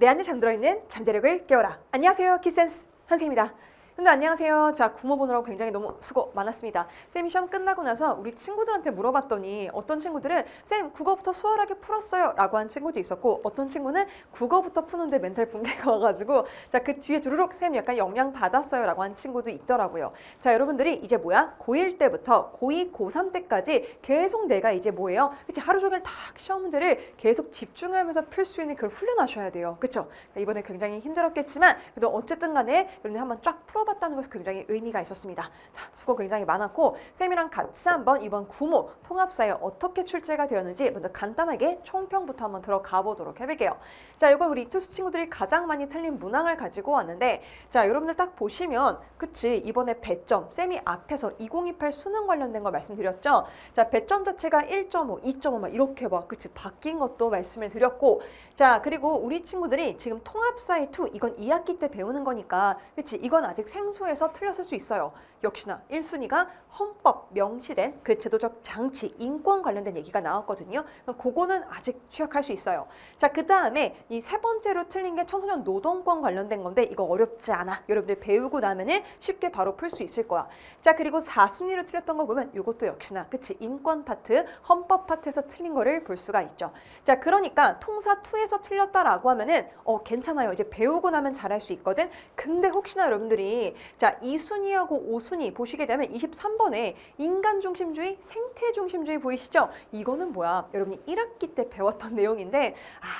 내 안에 잠들어 있는 잠재력을 깨워라. 안녕하세요, 키센스 선생님입니다. 여러분들 안녕하세요. 자, 구모 보느라고 굉장히 너무 수고 많았습니다. 쌤이 시험 끝나고 나서 우리 친구들한테 물어봤더니 어떤 친구들은 쌤 국어부터 수월하게 풀었어요 라고 한 친구도 있었고, 어떤 친구는 국어부터 푸는데 멘탈 붕괴가 와가지고 자, 그 뒤에 주르륵 쌤 약간 영향 받았어요 라고 한 친구도 있더라고요. 자, 여러분들이 이제 뭐야? 고1 때부터 고2, 고3 때까지 계속 내가 이제 뭐예요? 그치? 하루 종일 다 시험 문제를 계속 집중하면서 풀 수 있는 그걸 훈련하셔야 돼요. 그쵸? 이번에 굉장히 힘들었겠지만 그래도 어쨌든 간에 여러분들 한번 쫙 풀어봤다는 것은 굉장히 의미가 있었습니다. 자, 수고 굉장히 많았고 쌤이랑 같이 한번 이번 구모 통합사에 어떻게 출제가 되었는지 먼저 간단하게 총평부터 한번 들어가 보도록 해볼게요. 자, 이건 우리 투수 친구들이 가장 많이 틀린 문항을 가지고 왔는데, 자, 여러분들 딱 보시면 그치, 이번에 배점 쌤이 앞에서 2028 수능 관련된 거 말씀드렸죠. 자, 배점 자체가 1.5, 2.5 막 이렇게 막 그치 바뀐 것도 말씀을 드렸고, 자, 그리고 우리 친구들이 지금 통합사의 2 이건 2학기 때 배우는 거니까 그치, 이건 아직 생소해서 틀렸을 수 있어요. 역시나 1순위가 헌법 명시된 그 제도적 장치, 인권 관련된 얘기가 나왔거든요. 그거는 아직 취약할 수 있어요. 자, 그 다음에 이 세 번째로 틀린 게 청소년 노동권 관련된 건데 이거 어렵지 않아. 여러분들 배우고 나면은 쉽게 바로 풀 수 있을 거야. 자, 그리고 4순위로 틀렸던 거 보면 이것도 역시나 그치, 인권 파트, 헌법 파트에서 틀린 거를 볼 수가 있죠. 자, 그러니까 통사 2에서 틀렸다라고 하면은 괜찮아요. 이제 배우고 나면 잘할 수 있거든. 근데 혹시나 여러분들이 자, 2순위하고 5순위 보시게 되면 23번에 인간 중심주의, 생태 중심주의 보이시죠? 이거는 뭐야? 여러분이 1학기 때 배웠던 내용인데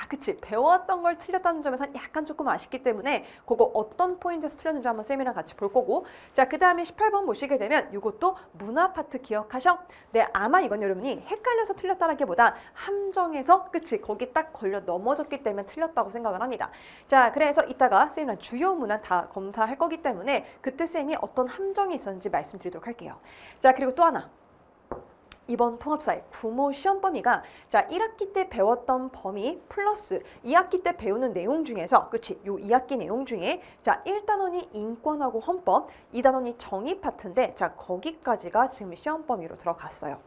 그치, 배웠던 걸 틀렸다는 점에서 약간 조금 아쉽기 때문에 그거 어떤 포인트에서 틀렸는지 한번 쌤이랑 같이 볼 거고, 자, 그 다음에 18번 보시게 되면 이것도 문화 파트 기억하셔? 네, 아마 이건 여러분이 헷갈려서 틀렸다라기보다 함정에서 그치, 거기 딱 걸려 넘어졌기 때문에 틀렸다고 생각을 합니다. 자, 그래서 이따가 쌤이랑 주요 문화 다 검사할 거기 때문에 그때 쌤이 어떤 함정이 있었는지 말씀드리도록 할게요. 자, 그리고 또 하나, 이번 통합사의 구모 시험 범위가 자, 1학기 때 배웠던 범위 플러스 2학기 때 배우는 내용 중에서 그치, 요 2학기 내용 중에 자, 1단원이 인권하고 헌법, 2단원이 정의 파트인데 자, 거기까지가 지금 시험 범위로 들어갔어요.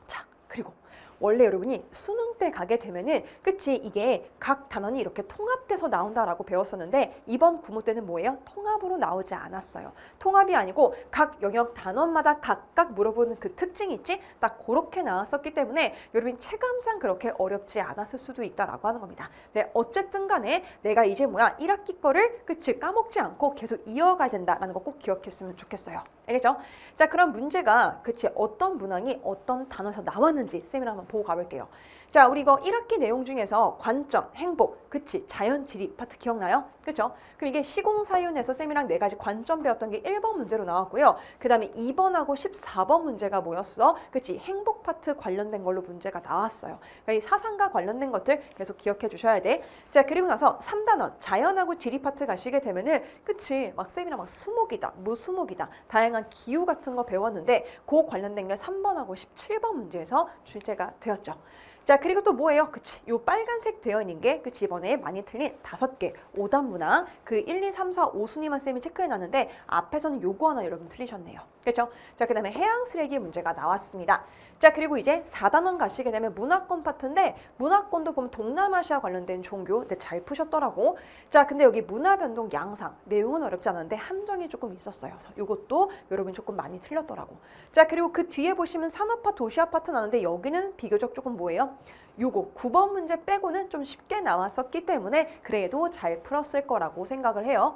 자, 그리고 원래 여러분이 수능 때 가게 되면은 그치, 이게 각 단원이 이렇게 통합돼서 나온다라고 배웠었는데 이번 구모 때는 뭐예요? 통합으로 나오지 않았어요. 통합이 아니고 각 영역 단원마다 각각 물어보는 그 특징이 있지? 딱 그렇게 나왔었기 때문에 여러분 체감상 그렇게 어렵지 않았을 수도 있다라고 하는 겁니다. 네, 어쨌든 간에 내가 이제 뭐야 1학기 거를 그치 까먹지 않고 계속 이어가야 된다라는 거 꼭 기억했으면 좋겠어요. 알겠죠? 자, 그럼 문제가 그치 어떤 문항이 어떤 단어에서 나왔는지 쌤이랑 한번 보고 가볼게요. 자, 우리 이거 1학기 내용 중에서 관점, 행복, 그치, 자연, 지리 파트 기억나요? 그쵸? 그럼 이게 시공사윤에서 쌤이랑 4가지 관점 배웠던 게 1번 문제로 나왔고요. 그 다음에 2번하고 14번 문제가 뭐였어? 그치, 행복 파트 관련된 걸로 문제가 나왔어요. 그러니까 이 사상과 관련된 것들 계속 기억해 주셔야 돼. 자, 그리고 나서 3단원, 자연하고 지리 파트 가시게 되면은 그치, 막 쌤이랑 막 수목이다, 무수목이다, 다양한 기후 같은 거 배웠는데 그 관련된 게 3번하고 17번 문제에서 출제가 되었죠. 자, 그리고 또 뭐예요? 그치, 요 빨간색 되어 있는 게 그치, 이번에 많이 틀린 5개 5단 문항 그 1, 2, 3, 4, 5순위만 쌤이 체크해 놨는데 앞에서는 요거 하나 여러분 틀리셨네요. 그렇죠? 자, 그 다음에 해양 쓰레기 문제가 나왔습니다. 자, 그리고 이제 4단원 가시게 되면 문화권 파트인데 문화권도 보면 동남아시아 관련된 종교 잘 푸셨더라고. 자, 근데 여기 문화변동 양상 내용은 어렵지 않았는데 함정이 조금 있었어요. 그래서 이것도 여러분 조금 많이 틀렸더라고. 자, 그리고 그 뒤에 보시면 산업화 도시화 파트 나는데 여기는 비교적 조금 뭐예요? 요거 9번 문제 빼고는 좀 쉽게 나왔었기 때문에 그래도 잘 풀었을 거라고 생각을 해요.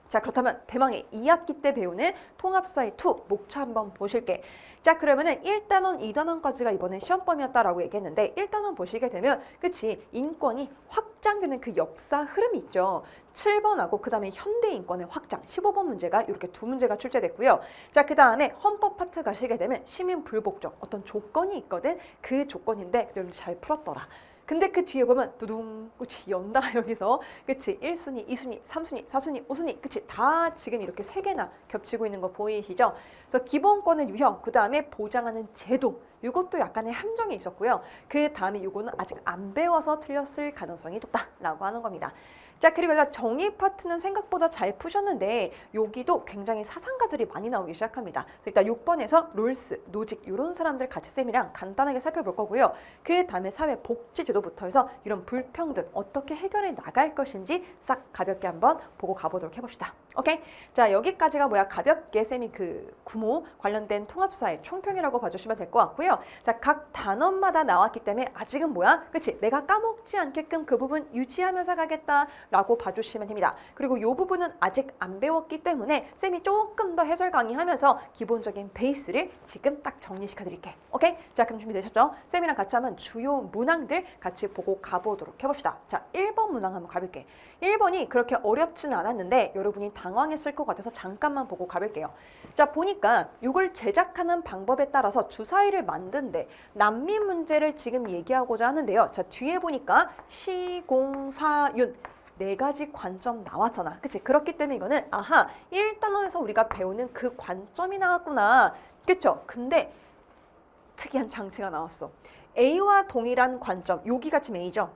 자, 그렇다면 대망의 2학기 때 배우는 통합사의 2 목차 한번 보실게. 자, 그러면은 1단원, 2단원까지가 이번에 시험 범위였다라고 얘기했는데 1단원 보시게 되면 그치, 인권이 확장되는 그 역사 흐름이 있죠. 7번하고 그 다음에 현대 인권의 확장 15번 문제가 이렇게 2문제가 출제됐고요. 자, 그 다음에 헌법 파트 가시게 되면 시민 불복종 어떤 조건이 있거든. 그 조건인데 여러분 잘 풀었더라. 근데 그 뒤에 보면 두둥 그치, 연달아 여기서 그치 1순위, 2순위, 3순위, 4순위, 5순위 그치 다 지금 이렇게 3개나 겹치고 있는 거 보이시죠? 그래서 기본권의 유형, 그 다음에 보장하는 제도 이것도 약간의 함정이 있었고요. 그 다음에 이거는 아직 안 배워서 틀렸을 가능성이 높다라고 하는 겁니다. 자, 그리고 정의 파트는 생각보다 잘 푸셨는데 여기도 굉장히 사상가들이 많이 나오기 시작합니다. 그래서 일단 6번에서 롤스, 노직 이런 사람들 같이 쌤이랑 간단하게 살펴볼 거고요. 그 다음에 사회복지제도부터 해서 이런 불평등 어떻게 해결해 나갈 것인지 싹 가볍게 한번 보고 가보도록 해봅시다. 오케이? 자, 여기까지가 가볍게 쌤이 그 구모 관련된 통합사회 총평이라고 봐주시면 될 것 같고요. 자, 각 단원마다 나왔기 때문에 아직은 그치? 내가 까먹지 않게끔 그 부분 유지하면서 가겠다라고 봐주시면 됩니다. 그리고 이 부분은 아직 안 배웠기 때문에 쌤이 조금 더 해설 강의하면서 기본적인 베이스를 지금 딱 정리시켜 드릴게. 오케이? 자, 그럼 준비되셨죠? 쌤이랑 같이 하면 주요 문항들 같이 보고 가보도록 해봅시다. 자, 1번 문항 한번 가볼게. 1번이 그렇게 어렵지는 않았는데 여러분이 당황했을 것 같아서 잠깐만 보고 가볼게요. 자, 보니까 이걸 제작하는 방법에 따라서 주사위를 만든데 난민 문제를 지금 얘기하고자 하는데요. 자, 뒤에 보니까 시공사윤 네 가지 관점 나왔잖아. 그치? 그렇기 때문에 이거는 1단원에서 우리가 배우는 그 관점이 나왔구나. 그쵸? 근데 특이한 장치가 나왔어. A와 동일한 관점, 여기가 지금 A죠.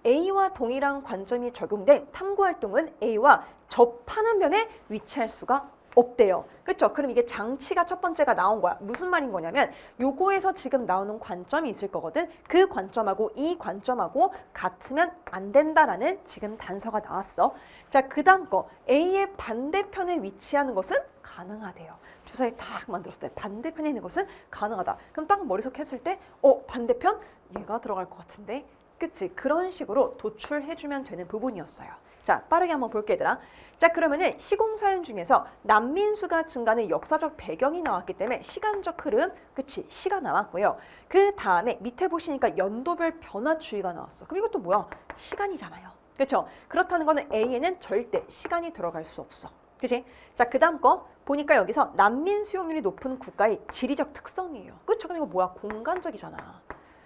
A와 동일한 관점이 적용된 탐구활동은 A와 접하는 면에 위치할 수가 없대요. 그렇죠? 그럼 이게 장치가 첫 번째가 나온 거야. 무슨 말인 거냐면 요거에서 지금 나오는 관점이 있을 거거든. 그 관점하고 이 관점하고 같으면 안 된다라는 지금 단서가 나왔어. 자, 그 다음 거 A의 반대편에 위치하는 것은 가능하대요. 주사위 탁 만들었을 때 반대편에 있는 것은 가능하다. 그럼 딱 머릿속 했을 때 반대편? 얘가 들어갈 것 같은데? 그치? 그런 식으로 도출해주면 되는 부분이었어요. 자, 빠르게 한번 볼게 얘들아. 자, 그러면은 시공사연 중에서 난민 수가 증가는 역사적 배경이 나왔기 때문에 시간적 흐름, 그치? 시가 나왔고요. 그 다음에 밑에 보시니까 연도별 변화추이가 나왔어. 그럼 이것도 뭐야? 시간이잖아요. 그렇죠? 그렇다는 거는 A에는 절대 시간이 들어갈 수 없어. 그치? 자, 그 다음 거 보니까 여기서 난민 수용률이 높은 국가의 지리적 특성이에요. 그렇죠? 그럼 이거 뭐야? 공간적이잖아.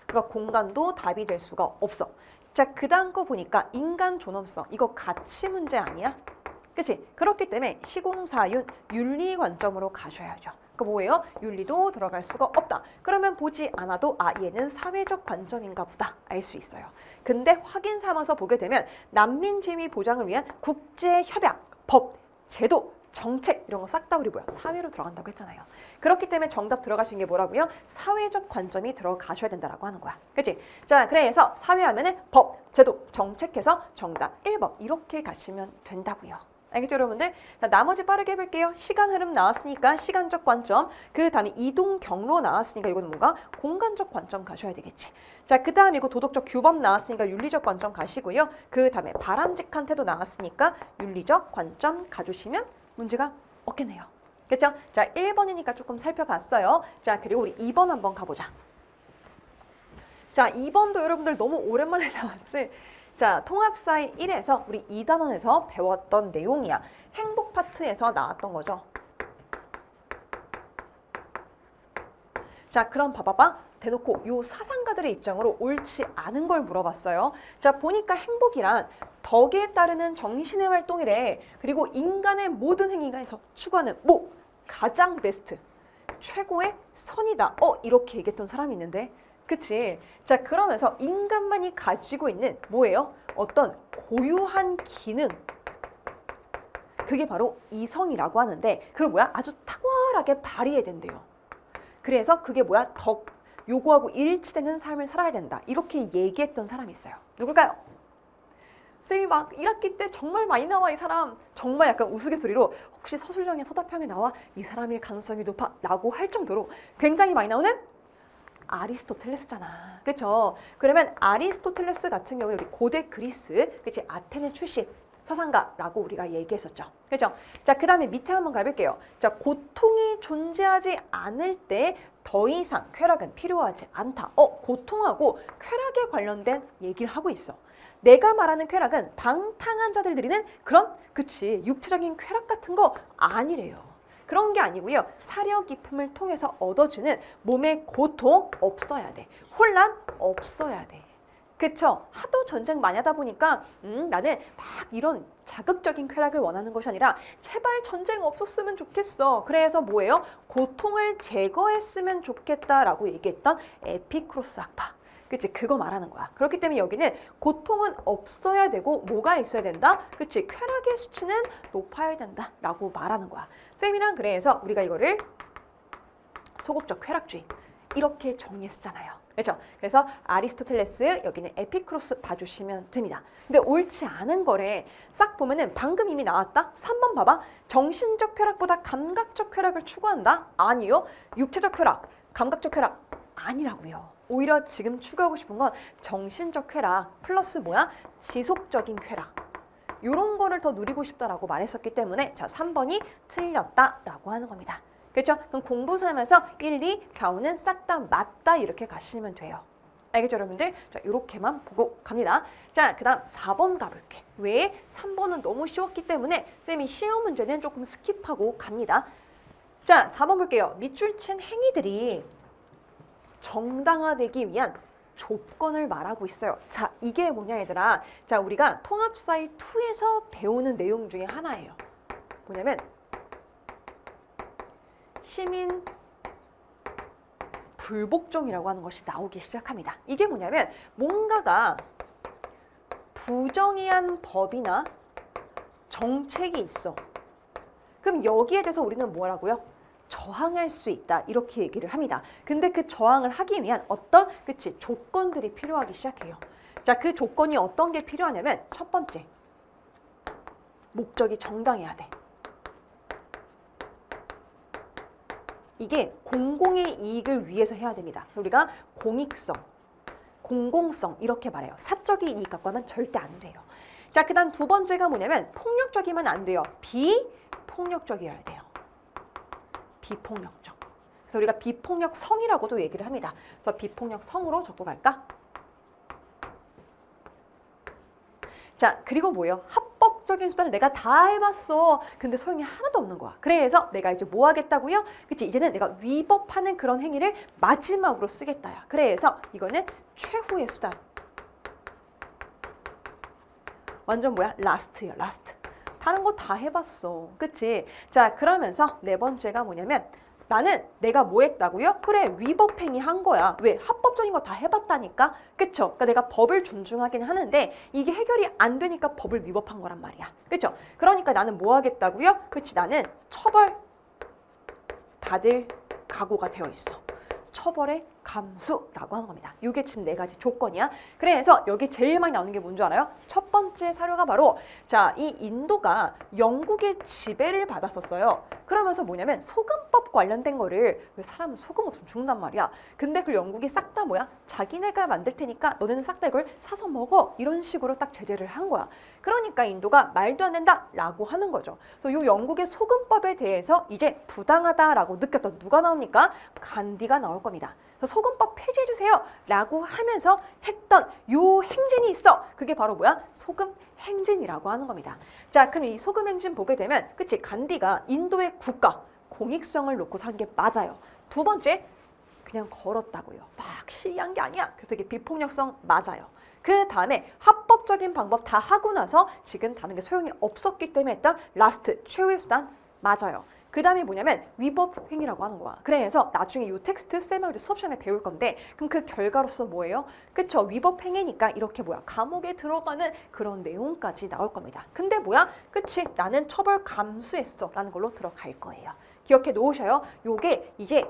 그러니까 공간도 답이 될 수가 없어. 자, 그 다음 거 보니까 인간 존엄성, 이거 가치 문제 아니야? 그치? 그렇기 때문에 시공사윤 윤리 관점으로 가셔야죠. 그 뭐예요? 윤리도 들어갈 수가 없다. 그러면 보지 않아도 얘는 사회적 관점인가 보다 알 수 있어요. 근데 확인 삼아서 보게 되면 난민 지위 보장을 위한 국제협약, 법, 제도, 정책 이런 거 싹 다 우리 사회로 들어간다고 했잖아요. 그렇기 때문에 정답 들어가신 게 뭐라고요? 사회적 관점이 들어가셔야 된다라고 하는 거야. 그치? 자, 그래서 사회하면은 법, 제도, 정책해서 정답 1번 이렇게 가시면 된다고요. 알겠죠, 여러분들? 자, 나머지 빠르게 해볼게요. 시간 흐름 나왔으니까 시간적 관점, 그 다음에 이동 경로 나왔으니까 이거는 뭔가 공간적 관점 가셔야 되겠지. 자, 그 다음에 이거 도덕적 규범 나왔으니까 윤리적 관점 가시고요. 그 다음에 바람직한 태도 나왔으니까 윤리적 관점 가주시면 문제가 없겠네요. 그렇죠? 자, 1번이니까 조금 살펴봤어요. 자, 그리고 우리 2번 한번 가보자. 자, 2번도 여러분들 너무 오랜만에 나왔지? 자, 통합사회 1에서 우리 2단원에서 배웠던 내용이야. 행복 파트에서 나왔던 거죠. 자, 그럼 봐봐봐. 대놓고 요 사상가들의 입장으로 옳지 않은 걸 물어봤어요. 자, 보니까 행복이란 덕에 따르는 정신의 활동이래. 그리고 인간의 모든 행위가에서 추구하는 가장 베스트, 최고의 선이다. 이렇게 얘기했던 사람이 있는데, 그치? 자, 그러면서 인간만이 가지고 있는 뭐예요? 어떤 고유한 기능, 그게 바로 이성이라고 하는데, 그걸 아주 탁월하게 발휘해야 된대요. 그래서 그게 덕, 요거하고 일치되는 삶을 살아야 된다. 이렇게 얘기했던 사람이 있어요. 누굴까요? 쌤이 막 1학기 때 정말 많이 나와 이 사람. 정말 약간 우스갯소리로 혹시 서술형의 서답형에 나와 이 사람일 가능성이 높아 라고 할 정도로 굉장히 많이 나오는 아리스토텔레스잖아. 그렇죠? 그러면 아리스토텔레스 같은 경우에 우리 고대 그리스, 그치? 아테네 출신 사상가라고 우리가 얘기했었죠. 그렇죠? 자, 그 다음에 밑에 한번 가볼게요. 자, 고통이 존재하지 않을 때 더 이상 쾌락은 필요하지 않다. 고통하고 쾌락에 관련된 얘기를 하고 있어. 내가 말하는 쾌락은 방탕한 자들이 드리는 그런, 그치, 육체적인 쾌락 같은 거 아니래요. 그런 게 아니고요. 사려 깊음을 통해서 얻어지는 몸의 고통 없어야 돼. 혼란 없어야 돼. 그쵸? 하도 전쟁 많이 하다 보니까 나는 막 이런 자극적인 쾌락을 원하는 것이 아니라 제발 전쟁 없었으면 좋겠어. 그래서 뭐예요? 고통을 제거했으면 좋겠다라고 얘기했던 에피쿠로스 학파. 그치? 그거 말하는 거야. 그렇기 때문에 여기는 고통은 없어야 되고 뭐가 있어야 된다? 그치? 쾌락의 수치는 높아야 된다 라고 말하는 거야. 쌤이랑 그래서 우리가 이거를 소극적 쾌락주의 이렇게 정리해 쓰잖아요. 그렇죠? 그래서 아리스토텔레스, 여기는 에피크로스 봐주시면 됩니다. 근데 옳지 않은 거래 싹 보면은 방금 이미 나왔다. 3번 봐봐. 정신적 쾌락보다 감각적 쾌락을 추구한다? 아니요. 육체적 쾌락, 감각적 쾌락 아니라고요. 오히려 지금 추구하고 싶은 건 정신적 쾌락 플러스 뭐야? 지속적인 쾌락. 이런 거를 더 누리고 싶다라고 말했었기 때문에 자 3번이 틀렸다라고 하는 겁니다. 그렇죠? 그럼 공부하면서 1, 2, 4, 5는 싹 다 맞다 이렇게 가시면 돼요. 알겠죠 여러분들? 자 이렇게만 보고 갑니다. 자 그 다음 4번 가볼게. 왜? 3번은 너무 쉬웠기 때문에 쌤이 쉬운 문제는 조금 스킵하고 갑니다. 자 4번 볼게요. 밑줄 친 행위들이 정당화되기 위한 조건을 말하고 있어요. 자 이게 뭐냐 얘들아. 자 우리가 통합사일 2에서 배우는 내용 중에 하나예요. 뭐냐면 시민 불복종이라고 하는 것이 나오기 시작합니다. 이게 뭐냐면 뭔가가 부정의한 법이나 정책이 있어. 그럼 여기에 대해서 우리는 뭐라고요? 저항할 수 있다 이렇게 얘기를 합니다. 근데 그 저항을 하기 위한 어떤 그치 조건들이 필요하기 시작해요. 자, 그 조건이 어떤 게 필요하냐면 첫 번째 목적이 정당해야 돼. 이게 공공의 이익을 위해서 해야 됩니다. 우리가 공익성, 공공성 이렇게 말해요. 사적인 이익 갖고 하면 절대 안 돼요. 자, 그 다음 두 번째가 뭐냐면 폭력적이면 안 돼요. 비폭력적이어야 돼요. 비폭력적. 그래서 우리가 비폭력성이라고도 얘기를 합니다. 그래서 비폭력성으로 적고 갈까? 자, 그리고 뭐예요? 합법적인 수단을 내가 다 해봤어. 근데 소용이 하나도 없는 거야. 그래서 내가 이제 뭐 하겠다고요? 그치? 이제는 내가 위법하는 그런 행위를 마지막으로 쓰겠다야. 그래서 이거는 최후의 수단. 완전 뭐야? 라스트야, 라스트. 다른 거 다 해봤어. 그치? 자, 그러면서 네 번째가 뭐냐면 나는 내가 뭐 했다고요? 그래, 위법행위 한 거야. 왜? 합법적인 거 다 해봤다니까? 그쵸? 그러니까 내가 법을 존중하긴 하는데 이게 해결이 안 되니까 법을 위법한 거란 말이야. 그쵸? 그러니까 나는 뭐 하겠다고요? 그치? 나는 처벌 받을 각오가 되어 있어. 처벌의 감수라고 하는 겁니다. 이게 지금 네 가지 조건이야. 그래서 여기 제일 많이 나오는 게 뭔지 알아요? 첫 번째 사료가 바로 자, 이 인도가 영국의 지배를 받았었어요. 그러면서 뭐냐면 소금법 관련된 거를 왜 사람은 소금 없으면 죽는단 말이야. 근데 그 영국이 싹 다 뭐야? 자기네가 만들 테니까 너네는 싹 다 이걸 사서 먹어. 이런 식으로 딱 제재를 한 거야. 그러니까 인도가 말도 안 된다라고 하는 거죠. 그래서 이 영국의 소금법에 대해서 이제 부당하다라고 느꼈던 누가 나옵니까? 간디가 나올 겁니다. 소금법 폐지해주세요 라고 하면서 했던 요 행진이 있어. 그게 바로 뭐야? 소금 행진이라고 하는 겁니다. 자, 그럼 이 소금 행진 보게 되면 그치? 간디가 인도의 국가 공익성을 놓고 산 게 맞아요. 두 번째 그냥 걸었다고요. 막 시위한 게 아니야. 그래서 이게 비폭력성 맞아요. 그 다음에 합법적인 방법 다 하고 나서 지금 다른 게 소용이 없었기 때문에 했던 라스트 최후의 수단 맞아요. 그 다음에 뭐냐면 위법 행위라고 하는 거야. 그래서 나중에 이 텍스트 쌤하고 수업 시간에 배울 건데 그럼 그 결과로서 뭐예요? 그쵸? 위법 행위니까 이렇게 뭐야? 감옥에 들어가는 그런 내용까지 나올 겁니다. 근데 뭐야? 그치? 나는 처벌 감수했어 라는 걸로 들어갈 거예요. 기억해 놓으셔요. 요게 이제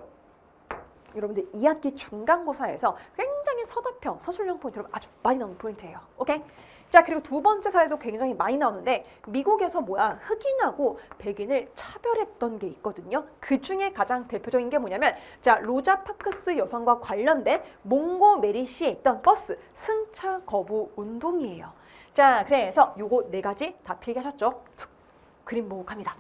여러분들 2학기 중간고사에서 굉장히 서답형, 서술형 포인트로 아주 많이 나오는 포인트예요. 오케이? 자, 그리고 두 번째 사례도 굉장히 많이 나오는데 미국에서 뭐야? 흑인하고 백인을 차별했던 게 있거든요. 그 중에 가장 대표적인 게 뭐냐면 자, 로자 파크스 여성과 관련된 몽고메리시에 있던 버스 승차 거부 운동이에요. 자, 그래서 요거 네 가지 다 필기하셨죠? 그림 보고 갑니다.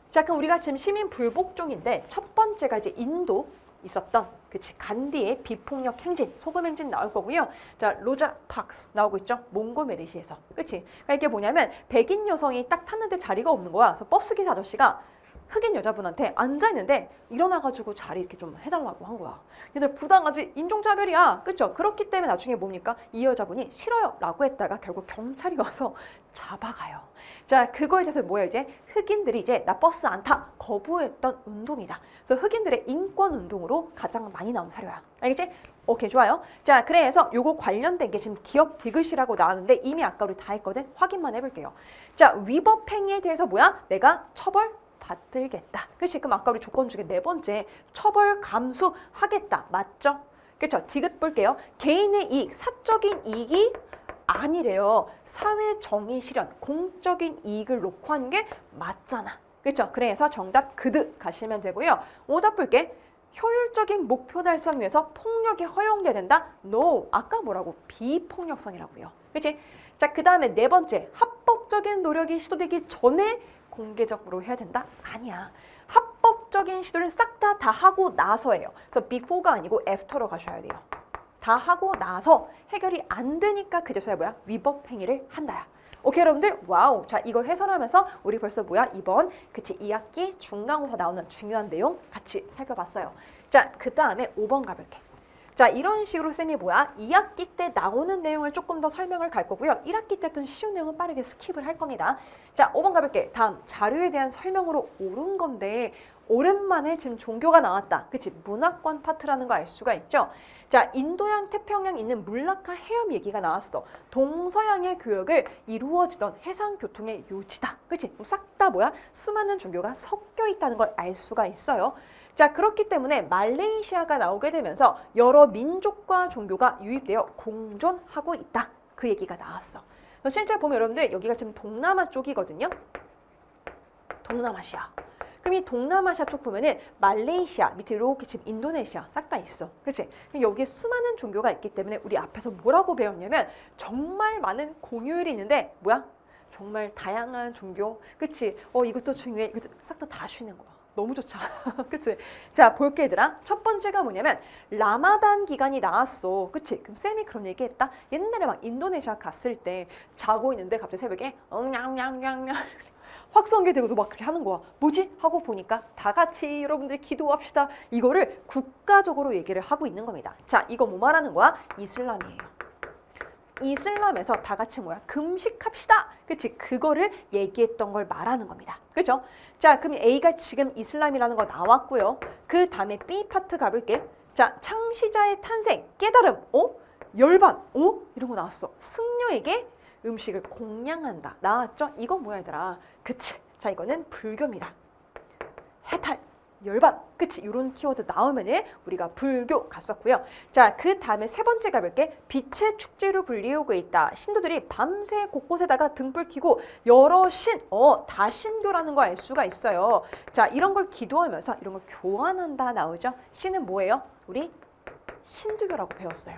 자, 그럼 우리가 지금 시민 불복종인데 첫 번째가 이제 인도 있었던 그치 간디의 비폭력 행진, 소금 행진 나올 거고요. 자, 로자 파크스 나오고 있죠. 몽고메리시에서. 그치? 그러니까 이게 뭐냐면 백인 여성이 딱 탔는데 자리가 없는 거야. 그래서 버스 기사 아저씨가 흑인 여자분한테 앉아있는데 일어나가지고 자리 이렇게 좀 해달라고 한 거야. 얘들 부당하지? 인종차별이야. 그쵸? 그렇기 때문에 나중에 뭡니까? 이 여자분이 싫어요 라고 했다가 결국 경찰이 와서 잡아가요. 자, 그거에 대해서 뭐야 이제? 흑인들이 이제 나 버스 안 타! 거부했던 운동이다. 그래서 흑인들의 인권 운동으로 가장 많이 나온 사료야. 알겠지? 오케이, 좋아요. 자, 그래서 요거 관련된 게 지금 기억 디귿이라고 나왔는데 이미 아까 우리 다 했거든. 확인만 해볼게요. 자, 위법 행위에 대해서 뭐야? 내가 처벌 받들겠다. 그렇지? 그럼 아까 우리 조건 중에 네 번째 처벌 감수하겠다. 맞죠? 그렇죠? 디귿 볼게요. 개인의 이익, 사적인 이익이 아니래요. 사회 정의 실현, 공적인 이익을 놓고 한 게 맞잖아. 그렇죠? 그래서 정답 그득 가시면 되고요. 오답 볼게. 효율적인 목표 달성 위해서 폭력이 허용돼야 된다? No. 아까 뭐라고? 비폭력성이라고요. 그렇지? 자, 그 다음에 네 번째. 합법적인 노력이 시도되기 전에 공개적으로 해야 된다? 아니야. 합법적인 시도를 싹 다 하고 나서예요. 그래서 before가 아니고 after로 가셔야 돼요. 다 하고 나서 해결이 안 되니까 그제서야 뭐야? 위법 행위를 한다야. 오케이, 여러분들? 와우. 자, 이거 해설하면서 우리 벌써 뭐야? 이번 그치 2학기 중간고사 나오는 중요한 내용 같이 살펴봤어요. 자, 그 다음에 5번 가볼게. 자, 이런 식으로 쌤이 뭐야? 2학기 때 나오는 내용을 조금 더 설명을 갈 거고요. 1학기 때 했던 쉬운 내용은 빠르게 스킵을 할 겁니다. 자, 5번 가볼게. 다음 자료에 대한 설명으로 옳은 건데 오랜만에 지금 종교가 나왔다. 그치? 문화권 파트라는 거 알 수가 있죠? 자, 인도양 태평양 있는 물라카 해협 얘기가 나왔어. 동서양의 교역을 이루어지던 해상교통의 요지다. 그치? 싹 다 뭐야? 수많은 종교가 섞여 있다는 걸 알 수가 있어요. 자, 그렇기 때문에 말레이시아가 나오게 되면서 여러 민족과 종교가 유입되어 공존하고 있다. 그 얘기가 나왔어. 실제 보면 여러분들 여기가 지금 동남아 쪽이거든요. 동남아시아. 그럼 이 동남아시아 쪽 보면은 말레이시아 밑에 이렇게 지금 인도네시아 싹 다 있어. 그렇지? 여기에 수많은 종교가 있기 때문에 우리 앞에서 뭐라고 배웠냐면 정말 많은 공휴일이 있는데 뭐야? 정말 다양한 종교. 그치? 이것도 중요해. 이것도 싹 다 쉬는 거야. 너무 좋죠. 그치? 자, 볼게 얘들아. 첫 번째가 뭐냐면 라마단 기간이 나왔어. 그치? 그럼 쌤이 그런 얘기 했다. 옛날에 막 인도네시아 갔을 때 자고 있는데 갑자기 새벽에 엉냥냥냥냥 확성기 되고도 막 그렇게 하는 거야. 뭐지? 하고 보니까 다 같이 여러분들 기도합시다. 이거를 국가적으로 얘기를 하고 있는 겁니다. 자, 이거 뭐 말하는 거야? 이슬람이에요. 이슬람에서 다 같이 뭐야? 금식합시다. 그치? 그거를 얘기했던 걸 말하는 겁니다. 그죠? 자, 그럼 A가 지금 이슬람이라는 거 나왔고요. 그 다음에 B 파트 가볼게. 자, 창시자의 탄생, 깨달음, 열반, 이런 거 나왔어. 승려에게 음식을 공양한다. 나왔죠? 이거 뭐야 얘들아? 그치? 자, 이거는 불교입니다. 해탈, 열반, 그치? 이런 키워드 나오면은 우리가 불교 갔었고요. 자, 그 다음에 세 번째 가볼게. 빛의 축제로 불리우고 있다. 신도들이 밤새 곳곳에다가 등불 켜고 여러 다 신교라는 거 알 수가 있어요. 자, 이런 걸 기도하면서 이런 걸 교환한다 나오죠? 신은 뭐예요? 우리 힌두교라고 배웠어요.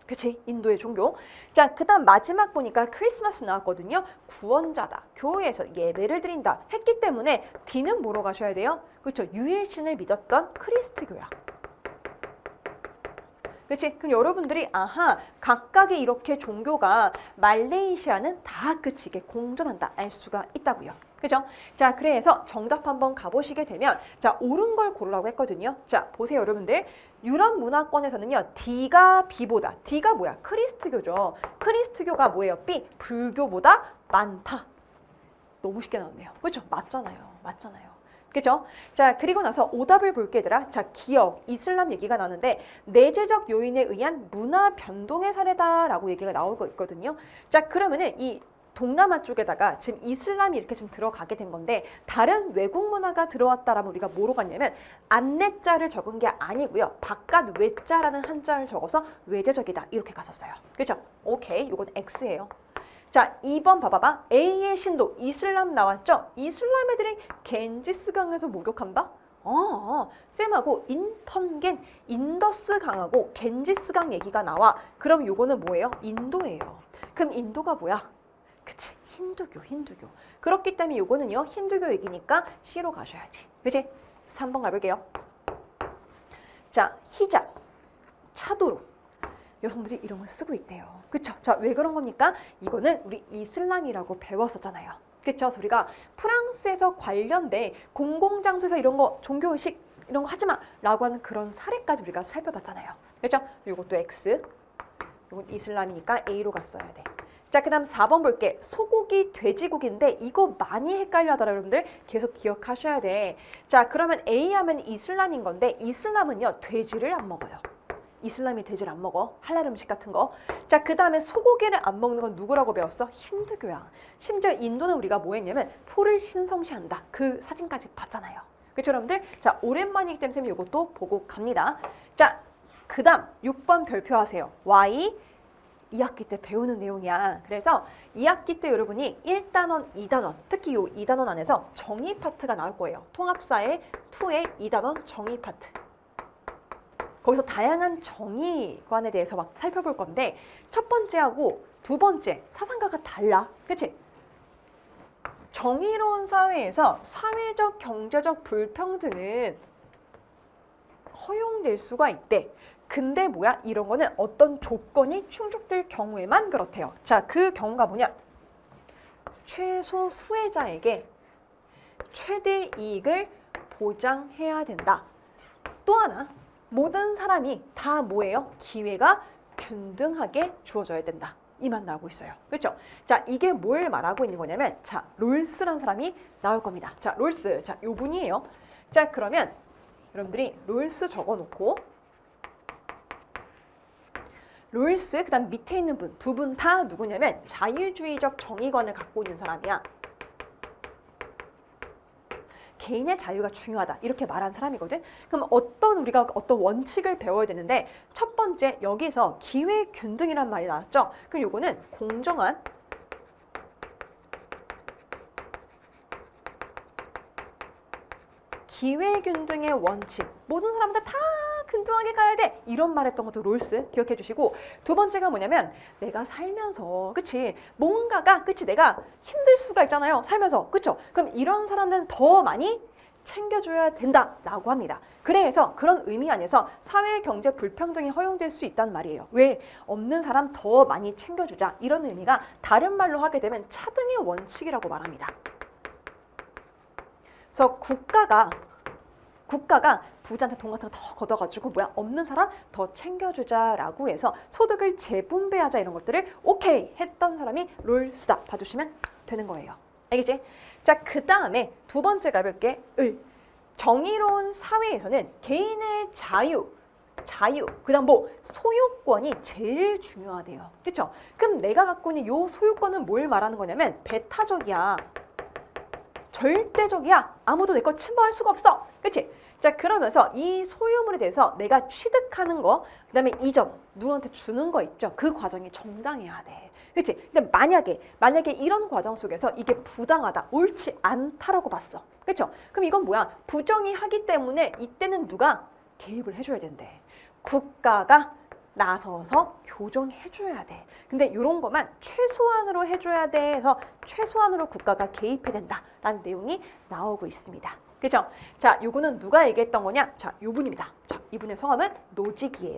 그치? 인도의 종교. 자, 그 다음 마지막 보니까 크리스마스 나왔거든요. 구원자다. 교회에서 예배를 드린다. 했기 때문에 D는 뭐로 가셔야 돼요? 그렇죠? 유일신을 믿었던 크리스트교야. 그치? 그럼 여러분들이 각각의 이렇게 종교가 말레이시아는 다 그치게 공존한다. 알 수가 있다고요. 그죠? 자, 그래서 정답 한번 가보시게 되면 자, 옳은 걸 고르라고 했거든요. 자, 보세요 여러분들. 유럽 문화권에서는요. D가 B보다, D가 뭐야? 크리스트교죠. 크리스트교가 뭐예요? B, 불교보다 많다. 너무 쉽게 나왔네요. 그렇죠? 맞잖아요. 맞잖아요. 그죠? 자, 그리고 나서 오답을 볼게 얘들아. 자, 기억, 이슬람 얘기가 나오는데 내재적 요인에 의한 문화 변동의 사례다라고 얘기가 나오고 있거든요. 자, 그러면은 이 동남아 쪽에다가 지금 이슬람이 이렇게 좀 들어가게 된 건데 다른 외국 문화가 들어왔다라면 우리가 뭐로 갔냐면 안내자를 적은 게 아니고요. 바깥 외자라는 한자를 적어서 외재적이다 이렇게 갔었어요. 그죠? 오케이, 이건 X예요. 자, 2번 봐봐봐. A의 신도 이슬람 나왔죠? 이슬람 애들이 겐지스강에서 목욕한다? 쌤하고 인펀겐, 인더스강하고 겐지스강 얘기가 나와. 그럼 요거는 뭐예요? 인도예요. 그럼 인도가 뭐야? 그치? 힌두교. 그렇기 때문에 요거는요. 힌두교 얘기니까 C로 가셔야지. 그치? 3번 가볼게요. 자, 히잡, 차도로. 여성들이 이런 걸 쓰고 있대요. 그쵸? 자, 왜 그런 겁니까? 이거는 우리 이슬람이라고 배웠었잖아요. 그쵸? 우리가 프랑스에서 관련된 공공장소에서 이런 거 종교의식 이런 거 하지 마 라고 하는 그런 사례까지 우리가 살펴봤잖아요. 그쵸? 이것도 X, 이건 이슬람이니까 A로 갔어야 돼. 자, 그 다음 4번 볼게. 소고기, 돼지고기인데 이거 많이 헷갈려 하더라, 여러분들. 계속 기억하셔야 돼. 자, 그러면 A 하면 이슬람인 건데 이슬람은요, 돼지를 안 먹어요. 이슬람이 돼지를 안 먹어. 할랄 음식 같은 거. 자, 그 다음에 소고기를 안 먹는 건 누구라고 배웠어? 힌두교야. 심지어 인도는 우리가 뭐 했냐면 소를 신성시한다. 그 사진까지 봤잖아요. 그렇죠, 여러분들? 자, 오랜만이기 때문에 쌤이 이것도 보고 갑니다. 자, 그 다음 6번 별표하세요. Y 2학기 때 배우는 내용이야. 그래서 2학기 때 여러분이 1단원, 2단원, 특히 이 2단원 안에서 정의 파트가 나올 거예요. 통합사의 2의 2단원 정의 파트. 거기서 다양한 정의관에 대해서 막 살펴볼 건데 첫 번째하고 두 번째 사상가가 달라. 그치? 정의로운 사회에서 사회적, 경제적 불평등은 허용될 수가 있대. 근데 뭐야? 이런 거는 어떤 조건이 충족될 경우에만 그렇대요. 자, 그 경우가 뭐냐? 최소 수혜자에게 최대 이익을 보장해야 된다. 또 하나, 모든 사람이 다 뭐예요? 기회가 균등하게 주어져야 된다. 이만 나오고 있어요. 그렇죠? 자, 이게 뭘 말하고 있는 거냐면 자, 롤스라는 사람이 나올 겁니다. 자, 롤스. 자, 요 분이에요. 자, 그러면 여러분들이 롤스 적어놓고 롤스 그다음 밑에 있는 분 두 분 다 누구냐면 자유주의적 정의관을 갖고 있는 사람이야. 개인의 자유가 중요하다 이렇게 말한 사람이거든. 그럼 우리가 어떤 원칙을 배워야 되는데 첫 번째 여기서 기회 균등이란 말이 나왔죠. 그럼 요거는 공정한 기회 균등의 원칙. 모든 사람들 다 균등하게 가야 돼. 이런 말했던 것도 롤스 기억해 주시고 두 번째가 뭐냐면 내가 살면서 그치 뭔가가 그치 내가 힘들 수가 있잖아요. 살면서 그쵸? 그럼 이런 사람들은 더 많이 챙겨줘야 된다라고 합니다. 그래서 그런 의미 안에서 사회 경제 불평등이 허용될 수 있다는 말이에요. 왜? 없는 사람 더 많이 챙겨주자 이런 의미가 다른 말로 하게 되면 차등의 원칙이라고 말합니다. 그래서 국가가 부자한테 돈 같은 거 더 걷어가지고 뭐야 없는 사람 더 챙겨주자라고 해서 소득을 재분배하자 이런 것들을 오케이 했던 사람이 롤스다 봐주시면 되는 거예요. 알겠지? 자, 그 다음에 두 번째 가볼게. 정의로운 사회에서는 개인의 자유 그다음 뭐 소유권이 제일 중요하대요. 그렇죠? 그럼 내가 갖고 있는 요 소유권은 뭘 말하는 거냐면 배타적이야. 절대적이야. 아무도 내 거 침범할 수가 없어. 그렇지? 자, 그러면서 이 소유물에 대해서 내가 취득하는 거, 그다음에 이전, 누구한테 주는 거 있죠. 그 과정이 정당해야 돼. 그렇지? 근데 만약에 이런 과정 속에서 이게 부당하다, 옳지 않다라고 봤어. 그렇죠? 그럼 이건 뭐야? 부정의하기 때문에 이때는 누가 개입을 해줘야 된대. 국가가 나서서 교정해줘야 돼. 근데 이런 것만 최소한으로 해줘야 돼서 최소한으로 국가가 개입해야 된다라는 내용이 나오고 있습니다. 그죠? 자, 요거는 누가 얘기했던 거냐? 자, 요분입니다. 자, 이분의 성함은 노직이에요.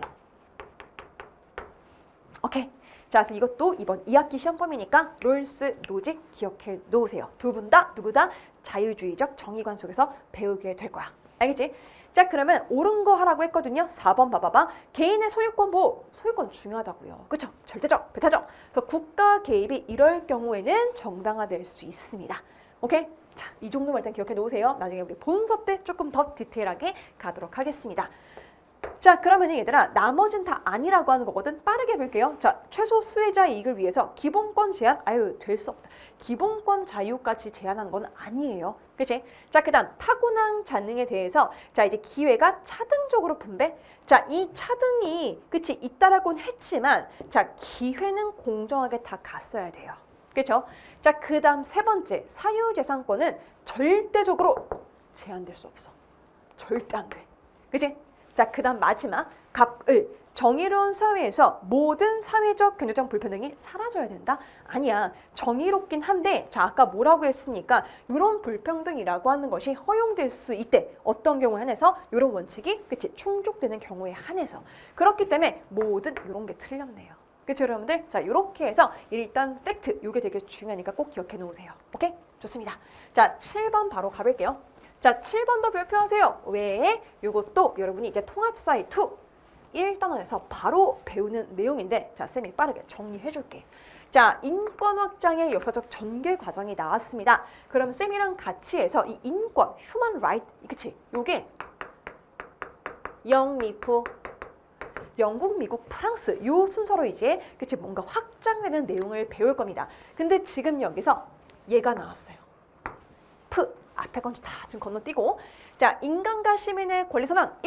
오케이. 자, 그래서 이것도 이번 2학기 시험범위니까 롤스, 노직 기억해 놓으세요. 두 분 다 누구 다 자유주의적 정의관 속에서 배우게 될 거야. 알겠지? 자, 그러면 옳은 거 하라고 했거든요. 4번 봐봐봐. 개인의 소유권 소유권 중요하다고요. 그렇죠? 절대적, 배타적. 그래서 국가 개입이 이럴 경우에는 정당화될 수 있습니다. 오케이? 자, 이 정도만 일단 기억해 놓으세요. 나중에 우리 본 수업 때 조금 더 디테일하게 가도록 하겠습니다. 자, 그러면 얘들아 나머진 다 아니라고 하는 거거든. 빠르게 볼게요. 자, 최소 수혜자 이익을 위해서 기본권 제한 될 수 없다. 기본권 자유까지 제한하는 건 아니에요. 그치? 자, 그 다음 타고난 재능에 대해서 자 이제 기회가 차등적으로 분배. 자, 이 차등이 그치 있다라고는 했지만 자 기회는 공정하게 다 갔어야 돼요. 그렇죠? 자, 그 다음 세 번째 사유재산권은 절대적으로 제한될 수 없어. 절대 안 돼. 그치? 자, 그 다음 마지막 갑을 정의로운 사회에서 모든 사회적 경제적 불평등이 사라져야 된다? 아니야. 정의롭긴 한데 자 아까 뭐라고 했으니까 이런 불평등이라고 하는 것이 허용될 수 있대. 어떤 경우에 한해서 이런 원칙이 그치 충족되는 경우에 한해서. 그렇기 때문에 모든 이런 게 틀렸네요. 그렇죠, 여러분들? 자, 이렇게 해서 일단 팩트 이게 되게 중요하니까 꼭 기억해 놓으세요. 오케이? 좋습니다. 자, 7번 바로 가볼게요. 자, 7번도 발표하세요. 왜? 이것도 여러분이 이제 통합사의 2 1단원에서 바로 배우는 내용인데 자, 쌤이 빠르게 정리해 줄게. 자, 인권 확장의 역사적 전개 과정이 나왔습니다. 그럼 쌤이랑 같이 해서 이 인권, human right, 그치? 요게 영미프, 영국, 미국, 프랑스 요 순서로 이제 그치 뭔가 확장되는 내용을 배울 겁니다. 근데 지금 여기서 얘가 나왔어요. 앞에 건지 다 지금 건너뛰고 자, 인간과 시민의 권리선언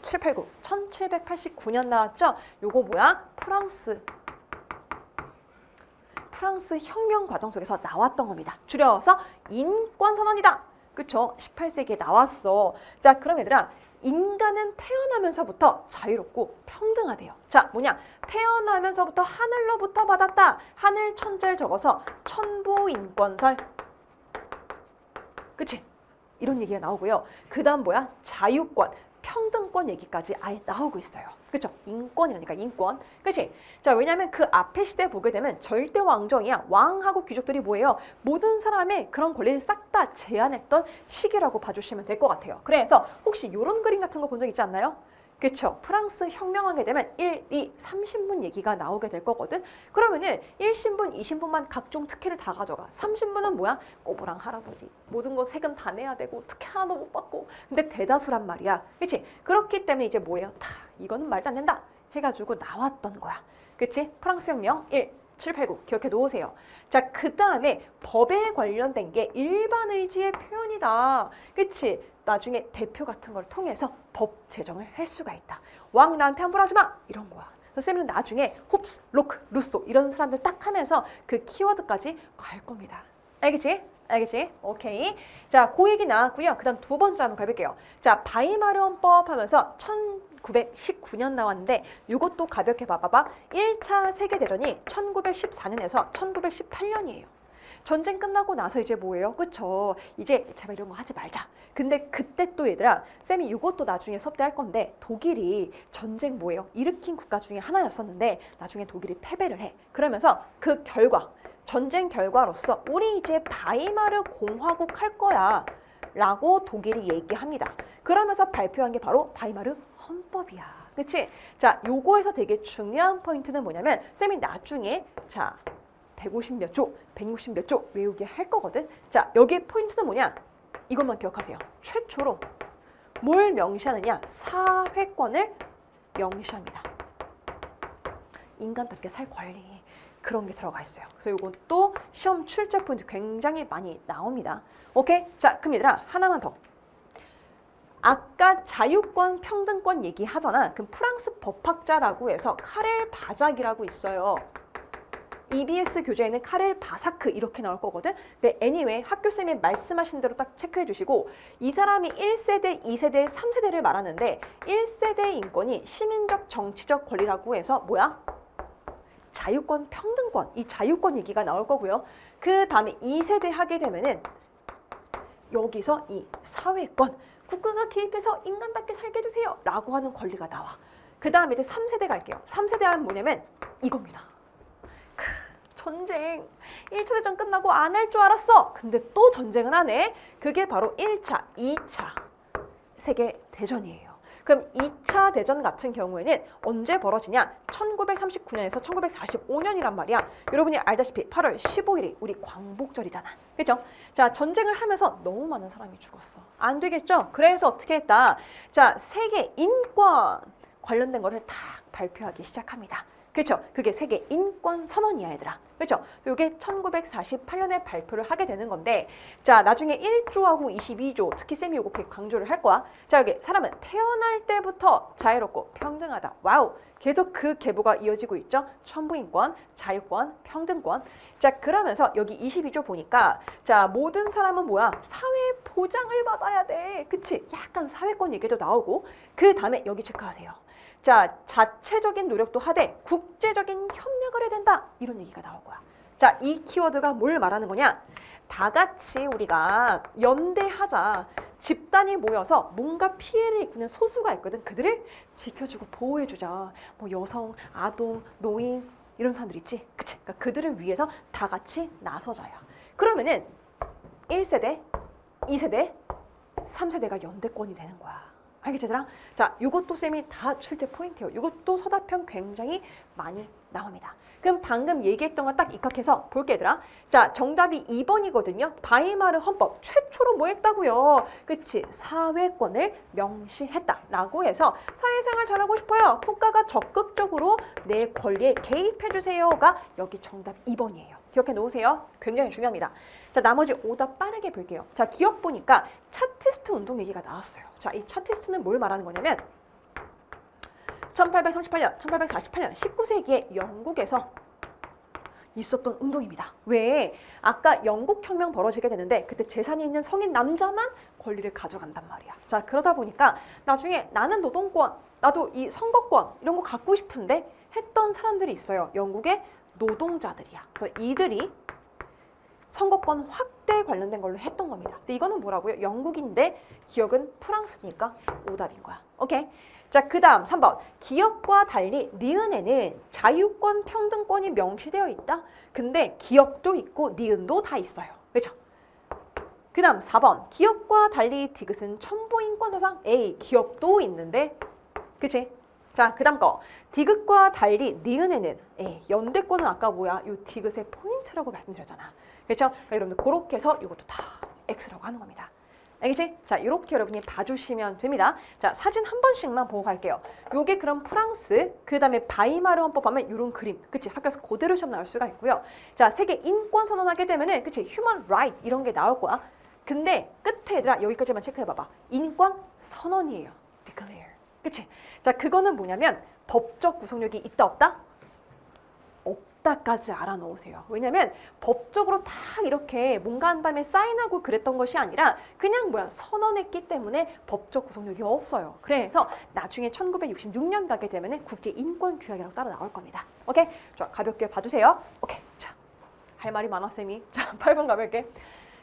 1789, 1789년 나왔죠? 요거 뭐야? 프랑스 혁명 과정 속에서 나왔던 겁니다. 줄여서 인권선언이다. 그쵸? 18세기에 나왔어. 자, 그럼 얘들아, 인간은 태어나면서부터 자유롭고 평등하대요. 자, 뭐냐? 태어나면서부터 하늘로부터 받았다. 하늘 천재를 적어서 천부인권설. 그치? 이런 얘기가 나오고요. 그 다음 뭐야? 자유권, 평등권 얘기까지 아예 나오고 있어요. 그쵸? 인권이라니까 인권. 그치? 자, 왜냐면 그 앞에 시대 보게 되면 절대 왕정이야. 왕하고 귀족들이 뭐예요? 모든 사람의 그런 권리를 싹 다 제한했던 시기라고 봐주시면 될 것 같아요. 그래서 혹시 이런 그림 같은 거 본 적 있지 않나요? 그쵸? 프랑스 혁명하게 되면 1, 2, 3신분 얘기가 나오게 될 거거든. 그러면은 1신분, 2신분만 각종 특혜를 다 가져가. 3신분은 뭐야? 꼬부랑 할아버지. 모든 거 세금 다 내야 되고 특혜 하나도 못 받고. 근데 대다수란 말이야. 그치? 그렇기 때문에 이제 뭐예요? 이거는 말도 안 된다. 해가지고 나왔던 거야. 그치? 프랑스 혁명 1789 기억해 놓으세요. 자, 그 다음에 법에 관련된 게 일반 의지의 표현이다. 그치? 나중에 대표 같은 걸 통해서 법 제정을 할 수가 있다. 왕 나한테 함부로 하지 마! 이런 거야. 쌤은 나중에 홉스, 로크, 루소 이런 사람들 딱 하면서 그 키워드까지 갈 겁니다. 알겠지? 알겠지? 오케이. 자, 그 얘기 나왔고요. 그 다음 두 번째 한번 가볼게요. 자, 바이마르 헌법 하면서 1919년 나왔는데 이것도 가볍게 봐봐봐. 1차 세계대전이 1914년에서 1918년이에요. 전쟁 끝나고 나서 이제 뭐예요? 그쵸? 이제 제발 이런 거 하지 말자. 근데 그때 또 얘들아, 쌤이 이것도 나중에 수업 때 할 건데 독일이 전쟁 뭐예요? 일으킨 국가 중에 하나였었는데 나중에 독일이 패배를 해. 그러면서 그 결과, 전쟁 결과로서 우리 이제 바이마르 공화국 할 거야 라고 독일이 얘기합니다. 그러면서 발표한 게 바로 바이마르 헌법이야. 그치? 자, 요거에서 되게 중요한 포인트는 뭐냐면 쌤이 나중에 자 150 몇 조, 160 몇 조 외우게 할 거거든. 자, 여기 포인트는 뭐냐? 이것만 기억하세요. 최초로 뭘 명시하느냐? 사회권을 명시합니다. 인간답게 살 권리. 그런 게 들어가 있어요. 그래서 이것도 시험 출제 포인트 굉장히 많이 나옵니다. 오케이? 자, 그럼 얘들아 하나만 더. 아까 자유권, 평등권 얘기하잖아. 그럼 프랑스 법학자라고 해서 카렐 바작이라고 있어요. EBS 교재에는 카렐 바사크 이렇게 나올 거거든. 근데 anyway 학교쌤이 말씀하신 대로 딱 체크해 주시고 이 사람이 1세대, 2세대, 3세대를 말하는데 1세대 인권이 시민적 정치적 권리라고 해서 뭐야? 자유권, 평등권, 이 자유권 얘기가 나올 거고요. 그 다음에 2세대 하게 되면은 여기서 이 사회권, 국가가 개입해서 인간답게 살게 해주세요 라고 하는 권리가 나와. 그 다음에 이제 3세대 갈게요. 3세대 하면 뭐냐면 이겁니다. 전쟁 1차 대전 끝나고 안 할 줄 알았어. 근데 또 전쟁을 하네. 그게 바로 1차, 2차 세계대전이에요. 그럼 2차 대전 같은 경우에는 언제 벌어지냐? 1939년에서 1945년이란 말이야. 여러분이 알다시피 8월 15일이 우리 광복절이잖아. 그렇죠? 자, 전쟁을 하면서 너무 많은 사람이 죽었어. 안 되겠죠? 그래서 어떻게 했다? 자, 세계 인권 관련된 거를 다 발표하기 시작합니다. 그렇죠? 그게 세계 인권 선언이야, 얘들아. 그렇죠? 이게 1948년에 발표를 하게 되는 건데, 자, 나중에 1조하고 22조, 특히 쌤이 요거 강조를 할 거야. 자, 여기 사람은 태어날 때부터 자유롭고 평등하다. 와우. 계속 그 계보가 이어지고 있죠. 천부인권, 자유권, 평등권. 자, 그러면서 여기 22조 보니까 자, 모든 사람은 뭐야? 사회 보장을 받아야 돼. 그치? 약간 사회권 얘기도 나오고 그 다음에 여기 체크하세요. 자, 자체적인 노력도 하되 국제적인 협력을 해야 된다. 이런 얘기가 나올 거야. 자, 이 키워드가 뭘 말하는 거냐? 다 같이 우리가 연대하자. 집단이 모여서 뭔가 피해를 입는 소수가 있거든. 그들을 지켜주고 보호해주자. 뭐 여성, 아동, 노인 이런 사람들 있지. 그치? 그러니까 그들을 위해서 다 같이 나서자야. 그러면은 1세대, 2세대, 3세대가 연대권이 되는 거야. 알겠지 얘들아? 자, 요것도 쌤이 다 출제 포인트예요. 요것도 서답형 굉장히 많이 나옵니다. 그럼 방금 얘기했던 거 딱 입각해서 볼게 얘들아. 자, 정답이 2번이거든요. 바이마르 헌법 최초로 뭐 했다고요? 그치? 사회권을 명시했다라고 해서 사회생활 잘하고 싶어요. 국가가 적극적으로 내 권리에 개입해주세요가 여기 정답 2번이에요. 기억해 놓으세요. 굉장히 중요합니다. 자, 나머지 오답 빠르게 볼게요. 자, 기억 보니까 차티스트 운동 얘기가 나왔어요. 자, 이 차티스트는 뭘 말하는 거냐면 1838년, 1848년 19세기에 영국에서 있었던 운동입니다. 왜? 아까 영국혁명 벌어지게 되는데 그때 재산이 있는 성인 남자만 권리를 가져간단 말이야. 자, 그러다 보니까 나중에 나는 노동권, 나도 이 선거권 이런 거 갖고 싶은데 했던 사람들이 있어요. 영국의 노동자들이야. 그래서 이들이 선거권 확대 관련된 걸로 했던 겁니다. 근데 이거는 뭐라고요? 영국인데 기억은 프랑스니까 오답인 거야. 오케이? 자, 그 다음 3번. 기억과 달리 니은에는 자유권, 평등권이 명시되어 있다. 근데 기억도 있고 니은도 다 있어요. 그렇죠? 그 다음 4번. 기억과 달리 디귿은 첨부인권 사상. A. 기억도 있는데 그치? 자, 그 다음 거. 디귿과 달리 니은에는 연대권은 아까 뭐야? 요 디귿의 포인트라고 말씀드렸잖아. 그렇죠? 그러니까 여러분들 그렇게 해서 이것도 다 X라고 하는 겁니다. 알겠지? 자, 이렇게 여러분이 봐주시면 됩니다. 자, 사진 한 번씩만 보고 갈게요. 요게 그럼 프랑스, 그 다음에 바이마르 헌법 하면 요런 그림, 그치? 학교에서 그대로 시험 나올 수가 있고요. 자, 세계 인권 선언하게 되면은, 그치? 휴먼 라이트 이런 게 나올 거야. 근데 끝에 얘들아 여기까지만 체크해봐봐. 인권 선언이에요. declare. 그치? 자, 그거는 뭐냐면 법적 구속력이 있다 없다? 없다까지 알아놓으세요. 왜냐면 법적으로 다 이렇게 뭔가 한 다음에 사인하고 그랬던 것이 아니라 그냥 뭐야 선언했기 때문에 법적 구속력이 없어요. 그래서 나중에 1966년 가게 되면 국제인권규약이라고 따라 나올 겁니다. 오케이? 자, 가볍게 봐주세요. 오케이. 자, 할 말이 많아 쌤이. 자, 8번 가볼게.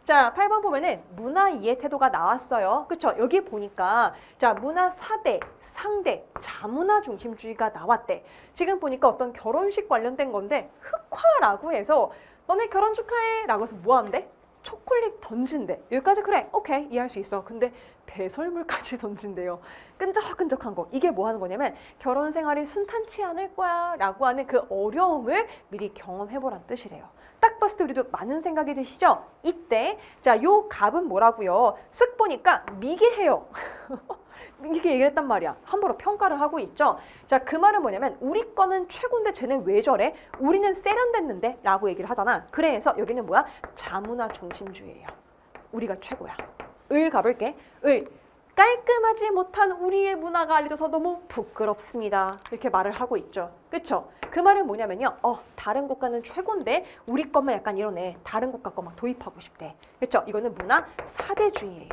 자, 8번 보면은 문화 이해 태도가 나왔어요. 그쵸? 여기 보니까 자, 문화 4대, 상대, 자문화 중심주의가 나왔대. 지금 보니까 어떤 결혼식 관련된 건데 흑화라고 해서 너네 결혼 축하해 라고 해서 뭐 한대? 초콜릿 던진대. 여기까지 그래. 오케이. 이해할 수 있어. 근데 배설물까지 던진대요. 끈적끈적한 거. 이게 뭐 하는 거냐면 결혼 생활이 순탄치 않을 거야 라고 하는 그 어려움을 미리 경험해보란 뜻이래요. 딱 봤을 때 우리도 많은 생각이 드시죠? 이때 자, 요 값은 뭐라고요? 쓱 보니까 미개해요. 이렇게 얘기를 했단 말이야. 함부로 평가를 하고 있죠. 자, 그 말은 뭐냐면 우리 거는 최고인데 쟤는 왜 저래? 우리는 세련됐는데? 라고 얘기를 하잖아. 그래서 여기는 뭐야? 자문화 중심주의예요. 우리가 최고야. 을 가볼게. 을. 깔끔하지 못한 우리의 문화가 알려져서 너무 부끄럽습니다. 이렇게 말을 하고 있죠. 그쵸? 그 말은 뭐냐면요. 다른 국가는 최고인데 우리 것만 약간 이러네. 다른 국가 거 막 도입하고 싶대. 그쵸? 이거는 문화 사대주의예요.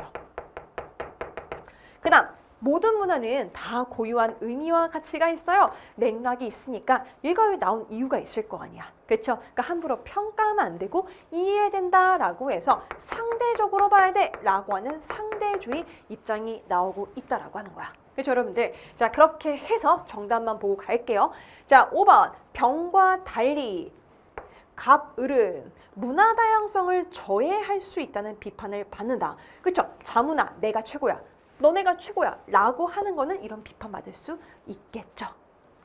그 다음. 모든 문화는 다 고유한 의미와 가치가 있어요. 맥락이 있으니까 얘가 왜 나온 이유가 있을 거 아니야. 그렇죠? 그러니까 함부로 평가하면 안 되고 이해해야 된다라고 해서 상대적으로 봐야 돼라고 하는 상대주의 입장이 나오고 있다라고 하는 거야. 그렇죠, 여러분들? 자, 그렇게 해서 정답만 보고 갈게요. 자, 5번. 병과 달리 갑을은 문화 다양성을 저해할 수 있다는 비판을 받는다. 그렇죠? 자문화, 내가 최고야. 너네가 최고야 라고 하는 거는 이런 비판받을 수 있겠죠.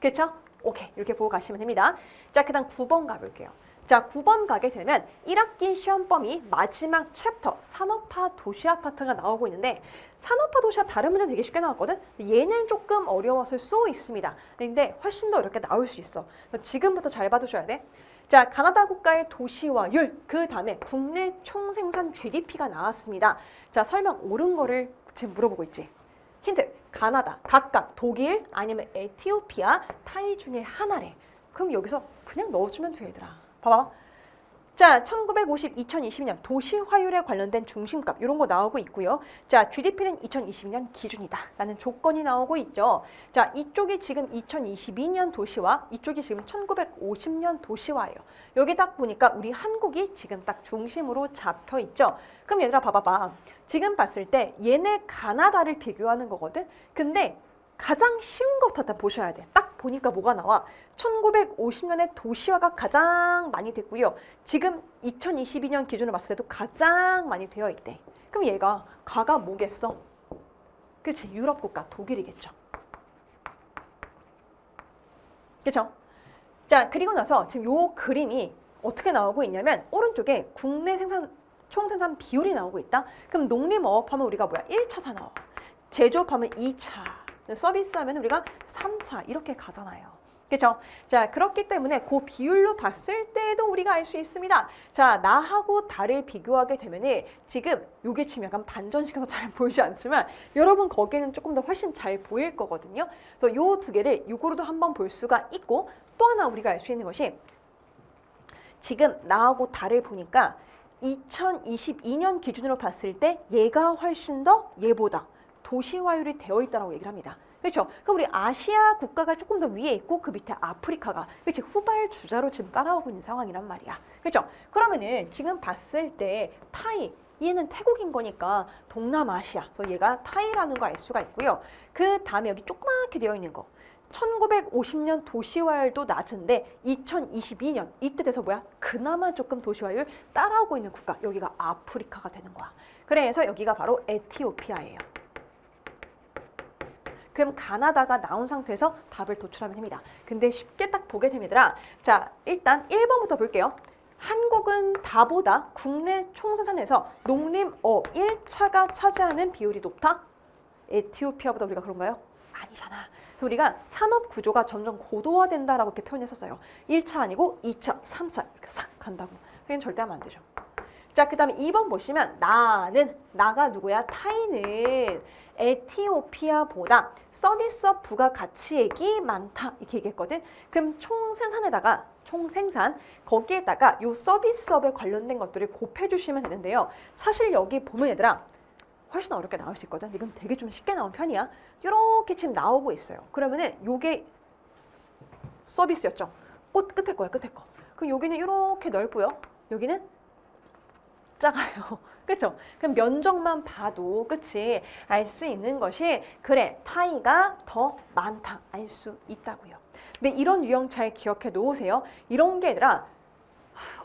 그렇죠? 오케이. 이렇게 보고 가시면 됩니다. 자, 그 다음 9번 가볼게요. 자, 9번 가게 되면 1학기 시험 범위 마지막 챕터 산업화 도시화 파트가 나오고 있는데 산업화 도시화 다른 문제 되게 쉽게 나왔거든? 얘는 조금 어려웠을 수 있습니다. 근데 훨씬 더 이렇게 나올 수 있어. 지금부터 잘 봐두셔야 돼. 자, 가나다 국가의 도시화율, 그 다음에 국내 총생산 GDP가 나왔습니다. 자, 설명 옳은 거를 지금 물어보고 있지. 힌트. 가나다, 각각 독일 아니면 에티오피아, 타이 중에 하나래. 그럼 여기서 그냥 넣어주면 돼, 얘들아. 봐봐. 자, 1950, 2020년 도시화율에 관련된 중심값 이런 거 나오고 있고요. 자, GDP는 2020년 기준이다 라는 조건이 나오고 있죠. 자, 이쪽이 지금 2022년 도시화, 이쪽이 지금 1950년 도시화예요. 여기 딱 보니까 우리 한국이 지금 딱 중심으로 잡혀 있죠. 그럼 얘들아 봐봐봐. 지금 봤을 때 얘네 가나다를 비교하는 거거든. 근데 가장 쉬운 것부터 다 보셔야 돼. 딱 보니까 뭐가 나와? 1950년에 도시화가 가장 많이 됐고요. 지금 2022년 기준으로 봤을 때도 가장 많이 되어 있대. 그럼 얘가 가가 뭐겠어? 그렇지, 유럽 국가 독일이겠죠. 그렇죠? 자, 그리고 나서 지금 요 그림이 어떻게 나오고 있냐면 오른쪽에 국내 생산 총생산 비율이 나오고 있다. 그럼 농림어업 하면 우리가 뭐야? 1차 산업. 제조업하면 2차. 서비스 하면 우리가 3차 이렇게 가잖아요. 그렇죠? 자, 그렇기 때문에 그 비율로 봤을 때도 우리가 알 수 있습니다. 자, 나하고 달을 비교하게 되면은 지금 요게 지금 약간 반전시켜서 잘 보이지 않지만 여러분 거기는 조금 더 훨씬 잘 보일 거거든요. 그래서 요 두 개를 요거로도 한번 볼 수가 있고 또 하나 우리가 알 수 있는 것이 지금 나하고 달을 보니까 2022년 기준으로 봤을 때 얘가 훨씬 더 얘보다 도시화율이 되어 있다고 얘기를 합니다. 그렇죠? 그럼 우리 아시아 국가가 조금 더 위에 있고 그 밑에 아프리카가 그렇지 후발주자로 지금 따라오고 있는 상황이란 말이야. 그렇죠? 그러면은 지금 봤을 때 타이 얘는 태국인 거니까 동남아시아. 그래서 얘가 타이라는 거 알 수가 있고요. 그 다음에 여기 조그맣게 되어 있는 거. 1950년 도시화율도 낮은데 2022년 이때 돼서 뭐야? 그나마 조금 도시화율 따라오고 있는 국가. 여기가 아프리카가 되는 거야. 그래서 여기가 바로 에티오피아예요. 그럼 가나다가 나온 상태에서 답을 도출하면 됩니다. 근데 쉽게 딱 보게 됩니다. 자, 일단 1번부터 볼게요. 한국은 다보다 국내 총생산에서 농림업 1차가 차지하는 비율이 높다? 에티오피아보다 우리가 그런가요? 아니잖아. 그래서 우리가 산업 구조가 점점 고도화된다라고 이렇게 표현했었어요. 1차 아니고 2차, 3차 이렇게 싹 간다고. 그건 절대 하면 안 되죠. 자, 그 다음에 2번 보시면 나가 누구야? 타이는 에티오피아보다 서비스업 부가가치액이 많다 이렇게 얘기했거든. 그럼 총생산 거기에다가 요 서비스업에 관련된 것들을 곱해 주시면 되는데요. 사실 여기 보면 얘들아 훨씬 어렵게 나올 수 있거든. 이건 되게 좀 쉽게 나온 편이야. 이렇게 지금 나오고 있어요. 그러면은 요게 서비스였죠. 꽃 끝에 거야, 끝에 거. 그럼 여기는 이렇게 넓고요. 여기는 작아요. 그렇죠? 그럼 면적만 봐도 그치? 알 수 있는 것이 그래 타이가 더 많다 알 수 있다고요. 근데 이런 유형 잘 기억해 놓으세요. 이런 게 아니라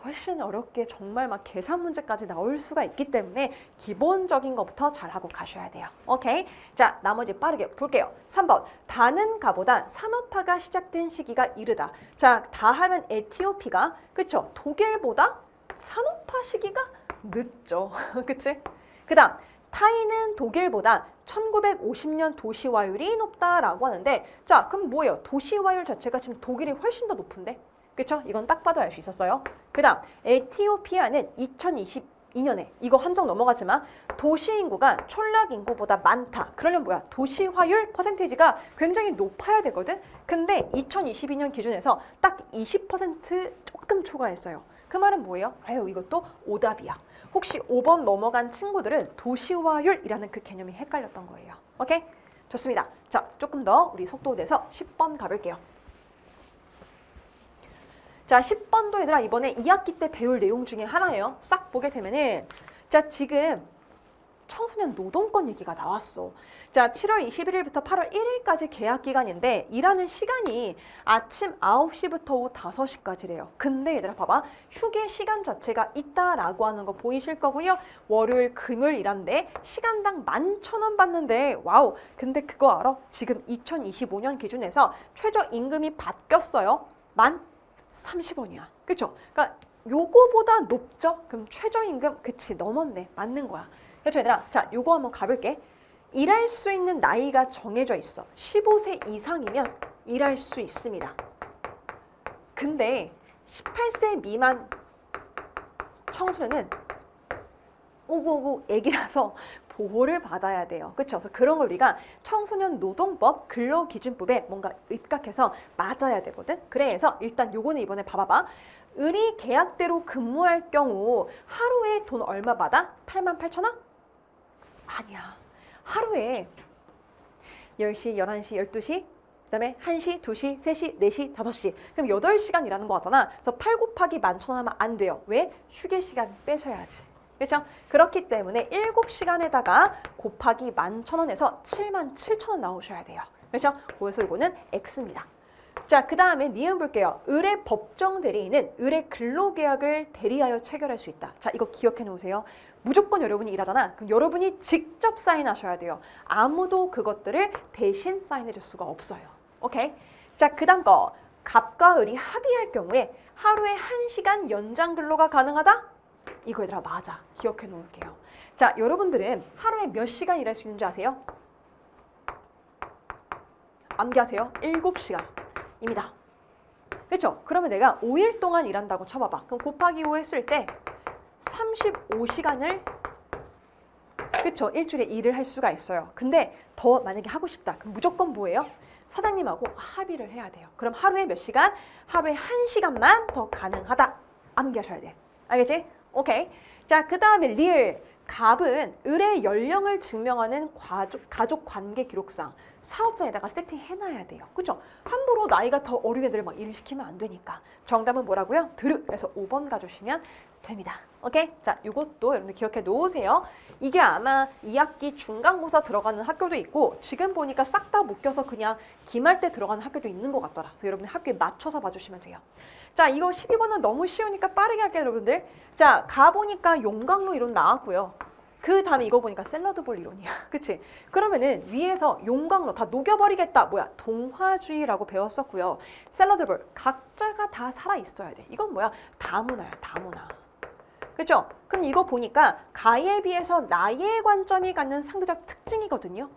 훨씬 어렵게 정말 막 계산 문제까지 나올 수가 있기 때문에 기본적인 것부터 잘하고 가셔야 돼요. 오케이? 자, 나머지 빠르게 볼게요. 3번. 다는 가보다 산업화가 시작된 시기가 이르다. 자, 다 하면 에티오피가 그쵸? 독일보다 산업화 시기가 늦죠. 그치? 그 다음 타이는 독일보다 1950년 도시화율이 높다라고 하는데 자, 그럼 뭐예요? 도시화율 자체가 지금 독일이 훨씬 더 높은데? 그쵸? 이건 딱 봐도 알 수 있었어요. 그 다음 에티오피아는 2022년에 이거 함정 넘어가지만 도시 인구가 촌락 인구보다 많다. 그러려면 뭐야? 도시화율 퍼센테이지가 굉장히 높아야 되거든. 근데 2022년 기준에서 딱 20% 조금 초과했어요. 그 말은 뭐예요? 아유 이것도 오답이야. 혹시 5번 넘어간 친구들은 도시화율이라는 그 개념이 헷갈렸던 거예요. 오케이? 좋습니다. 자, 조금 더 우리 속도 내서 10번 가볼게요. 자, 10번도 얘들아 이번에 2학기 때 배울 내용 중에 하나예요. 싹 보게 되면은 자, 지금 청소년 노동권 얘기가 나왔어. 자, 7월 21일부터 8월 1일까지 계약 기간인데 일하는 시간이 아침 9시부터 오후 5시까지래요. 근데 얘들아 봐봐. 휴게 시간 자체가 있다라고 하는 거 보이실 거고요. 월요일, 금요일 일하는데 시간당 11,000원 받는데 와우. 근데 그거 알아? 지금 2025년 기준에서 최저임금이 바뀌었어요. 1030원이야. 그쵸? 그러니까 요거보다 높죠? 그럼 최저임금 그치 넘었네. 맞는 거야. 그렇죠 얘들아? 자, 요거 한번 가볼게. 일할 수 있는 나이가 정해져 있어. 15세 이상이면 일할 수 있습니다. 근데 18세 미만 청소년은 오구오구 애기라서 보호를 받아야 돼요. 그렇죠? 그래서 그런 걸 우리가 청소년 노동법 근로기준법에 뭔가 입각해서 맞아야 되거든. 그래서 일단 요거는 이번에 봐봐봐. 을이 계약대로 근무할 경우 하루에 돈 얼마 받아? 88,000원? 아니야. 하루에 10시, 11시, 12시, 그다음에 1시, 2시, 3시, 4시, 5시. 그럼 8시간 일하는 거 같잖아. 그래서 8 곱하기 11,000원 하면 안 돼요. 왜? 휴게 시간 빼셔야지. 그렇죠? 그렇기 때문에 7시간에다가 곱하기 11,000원에서 77,000원 나오셔야 돼요. 그렇죠? 그래서 이거는 X입니다. 자, 그 다음에 니은 볼게요. 을의 법정 대리인은 을의 근로계약을 대리하여 체결할 수 있다. 자, 이거 기억해 놓으세요. 무조건 여러분이 일하잖아. 그럼 여러분이 직접 사인하셔야 돼요. 아무도 그것들을 대신 사인해 줄 수가 없어요. 오케이? 자, 그 다음 거. 갑과 을이 합의할 경우에 하루에 1시간 연장 근로가 가능하다? 이거 얘들아 맞아. 기억해 놓을게요. 자, 여러분들은 하루에 몇 시간 일할 수 있는지 아세요? 암기하세요. 7시간입니다. 그렇죠? 그러면 내가 5일 동안 일한다고 쳐봐봐. 그럼 곱하기 5 했을 때 35시간을 그렇죠? 일주일에 일을 할 수가 있어요. 근데 더 만약에 하고 싶다. 그럼 무조건 뭐예요? 사장님하고 합의를 해야 돼요. 그럼 하루에 몇 시간? 하루에 1시간만 더 가능하다. 암기하셔야 돼. 알겠지? 오케이. 자, 그 다음에 리을. 갑은 을의 연령을 증명하는 가족 관계 기록상 사업장에다가 세팅해놔야 돼요. 그렇죠? 함부로 나이가 더 어린 애들 막 일을 시키면 안 되니까. 정답은 뭐라고요? 드르. 그래서 5번 가주시면 됩니다. 오케이? 자, 이것도 여러분들 기억해 놓으세요. 이게 아마 2학기 중간고사 들어가는 학교도 있고 지금 보니까 싹 다 묶여서 그냥 기말 때 들어가는 학교도 있는 것 같더라. 그래서 여러분들 학교에 맞춰서 봐주시면 돼요. 자, 이거 12번은 너무 쉬우니까 빠르게 할게요, 여러분들. 자, 가보니까 용광로 이론 나왔고요. 그 다음에 이거 보니까 샐러드볼 이론이야. 그치? 그러면은 위에서 용광로 다 녹여버리겠다. 뭐야? 동화주의라고 배웠었고요. 샐러드볼, 각자가 다 살아있어야 돼. 이건 뭐야? 다문화야, 다문화. 그죠? 그럼 이거 보니까 가에 비해서 나의 관점이 갖는 상대적 특징이거든요.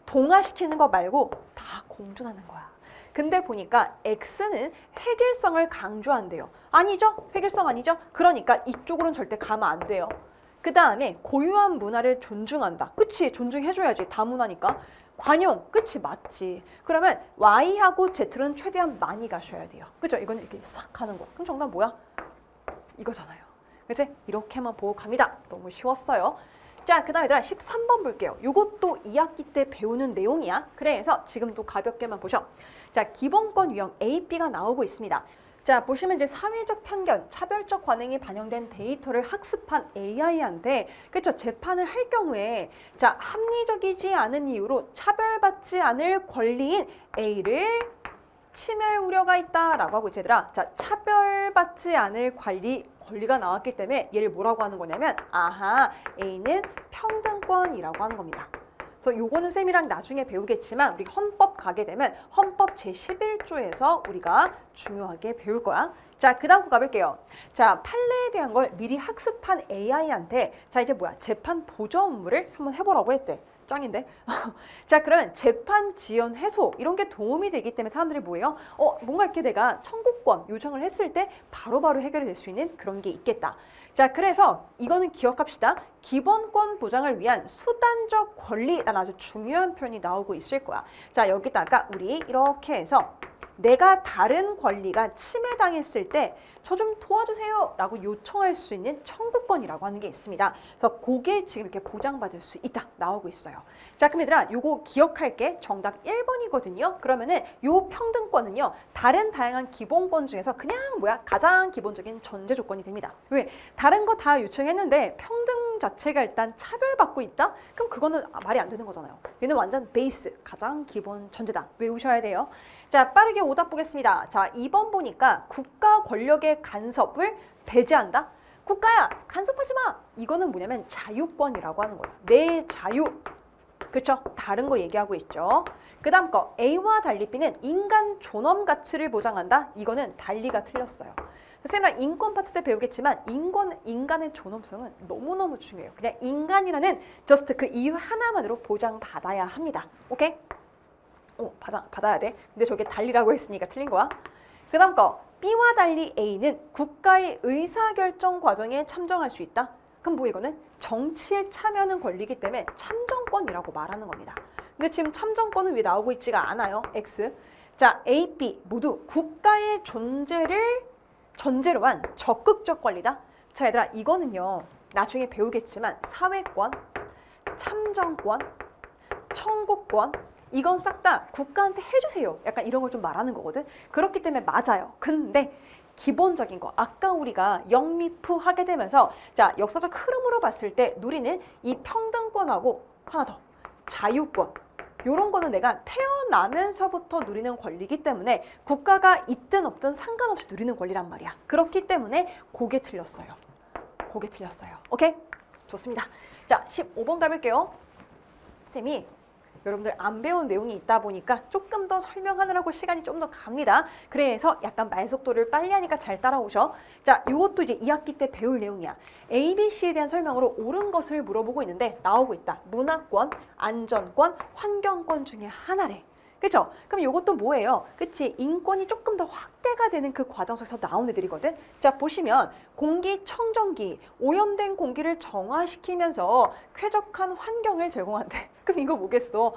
동화시키는 거 말고 다 공존하는 거야. 근데 보니까 X는 획일성을 강조한대요. 아니죠? 획일성 아니죠? 그러니까 이쪽으로는 절대 가면 안 돼요. 그 다음에 고유한 문화를 존중한다. 그치? 존중해줘야지. 다문화니까. 관용. 그치? 맞지. 그러면 Y하고 Z는 최대한 많이 가셔야 돼요. 그죠? 이건 이렇게 싹 가는 거야. 그럼 정답 뭐야? 이거잖아요. 그치? 이렇게만 보고 갑니다. 너무 쉬웠어요. 자, 그 다음에 얘들아 13번 볼게요. 이것도 2학기 때 배우는 내용이야. 그래서 지금도 가볍게만 보셔. 자, 기본권 유형 A, B가 나오고 있습니다. 자, 보시면 이제 사회적 편견, 차별적 관행이 반영된 데이터를 학습한 AI한테 그렇죠? 재판을 할 경우에 자, 합리적이지 않은 이유로 차별받지 않을 권리인 A를 침해 우려가 있다라고 하고 있지 얘들아. 자, 차별받지 않을 권리가 나왔기 때문에 얘를 뭐라고 하는 거냐면 아하, A는 평등권이라고 하는 겁니다. 그래서 요거는 쌤이랑 나중에 배우겠지만 우리 헌법 가게 되면 헌법 제11조에서 우리가 중요하게 배울 거야. 자, 그 다음 거 가볼게요. 자, 판례에 대한 걸 미리 학습한 AI한테 자, 이제 뭐야? 재판 보조 업무를 한번 해보라고 했대. 짱인데? 자, 그러면 재판 지연 해소 이런 게 도움이 되기 때문에 사람들이 뭐예요? 뭔가 이렇게 내가 청구권 요청을 했을 때 바로바로 해결이 될 수 있는 그런 게 있겠다. 자, 그래서 이거는 기억합시다. 기본권 보장을 위한 수단적 권리라는 아주 중요한 표현이 나오고 있을 거야. 자, 여기다가 우리 이렇게 해서 내가 다른 권리가 침해당했을 때 저 좀 도와주세요 라고 요청할 수 있는 청구권이라고 하는 게 있습니다. 그래서 그게 지금 이렇게 보장받을 수 있다 나오고 있어요. 자, 그럼 얘들아 요거 기억할게. 정답 1번이거든요. 그러면은 요 평등권은요 다른 다양한 기본권 중에서 그냥 뭐야 가장 기본적인 전제 조건이 됩니다. 왜? 다른 거 다 요청했는데 평등 자체가 일단 차별받고 있다? 그럼 그거는 말이 안 되는 거잖아요. 얘는 완전 베이스 가장 기본 전제다. 외우셔야 돼요. 자, 빠르게 오답 보겠습니다. 자, 2번 보니까 국가 권력의 간섭을 배제한다? 국가야, 간섭하지 마! 이거는 뭐냐면 자유권이라고 하는 거야. 내 자유. 그쵸? 다른 거 얘기하고 있죠. 그 다음 거, A와 달리 B는 인간 존엄 가치를 보장한다? 이거는 달리가 틀렸어요. 쌤이랑 인권 파트 때 배우겠지만 인간의 존엄성은 너무너무 중요해요. 그냥 인간이라는 저스트 그 이유 하나만으로 보장받아야 합니다. 오케이? 받아야 돼. 근데 저게 달리라고 했으니까 틀린 거야. 그 다음 거 B와 달리 A는 국가의 의사결정 과정에 참정할 수 있다. 그럼 뭐 이거는 정치에 참여하는 권리이기 때문에 참정권이라고 말하는 겁니다. 근데 지금 참정권은 왜 나오고 있지가 않아요. X. 자, A, B 모두 국가의 존재를 전제로 한 적극적 권리다. 자, 얘들아 이거는요 나중에 배우겠지만 사회권, 참정권, 청구권 이건 싹 다 국가한테 해주세요. 약간 이런 걸 좀 말하는 거거든. 그렇기 때문에 맞아요. 근데 기본적인 거 아까 우리가 영미프 하게 되면서 자 역사적 흐름으로 봤을 때 누리는 이 평등권하고 하나 더 자유권 요런 거는 내가 태어나면서부터 누리는 권리이기 때문에 국가가 있든 없든 상관없이 누리는 권리란 말이야. 그렇기 때문에 그게 틀렸어요. 그게 틀렸어요. 오케이? 좋습니다. 자, 15번 가볼게요. 쌤이 여러분들 안 배운 내용이 있다 보니까 조금 더 설명하느라고 시간이 좀 더 갑니다. 그래서 약간 말속도를 빨리 하니까 잘 따라오셔. 자, 이것도 이제 2학기 때 배울 내용이야. ABC에 대한 설명으로 옳은 것을 물어보고 있는데 나오고 있다. 문화권, 안전권, 환경권 중에 하나래. 그렇죠? 그럼 이것도 뭐예요? 그치? 인권이 조금 더 확대가 되는 그 과정 속에서 나온 애들이거든. 자, 보시면 공기청정기, 오염된 공기를 정화시키면서 쾌적한 환경을 제공한대. 그럼 이거 뭐겠어?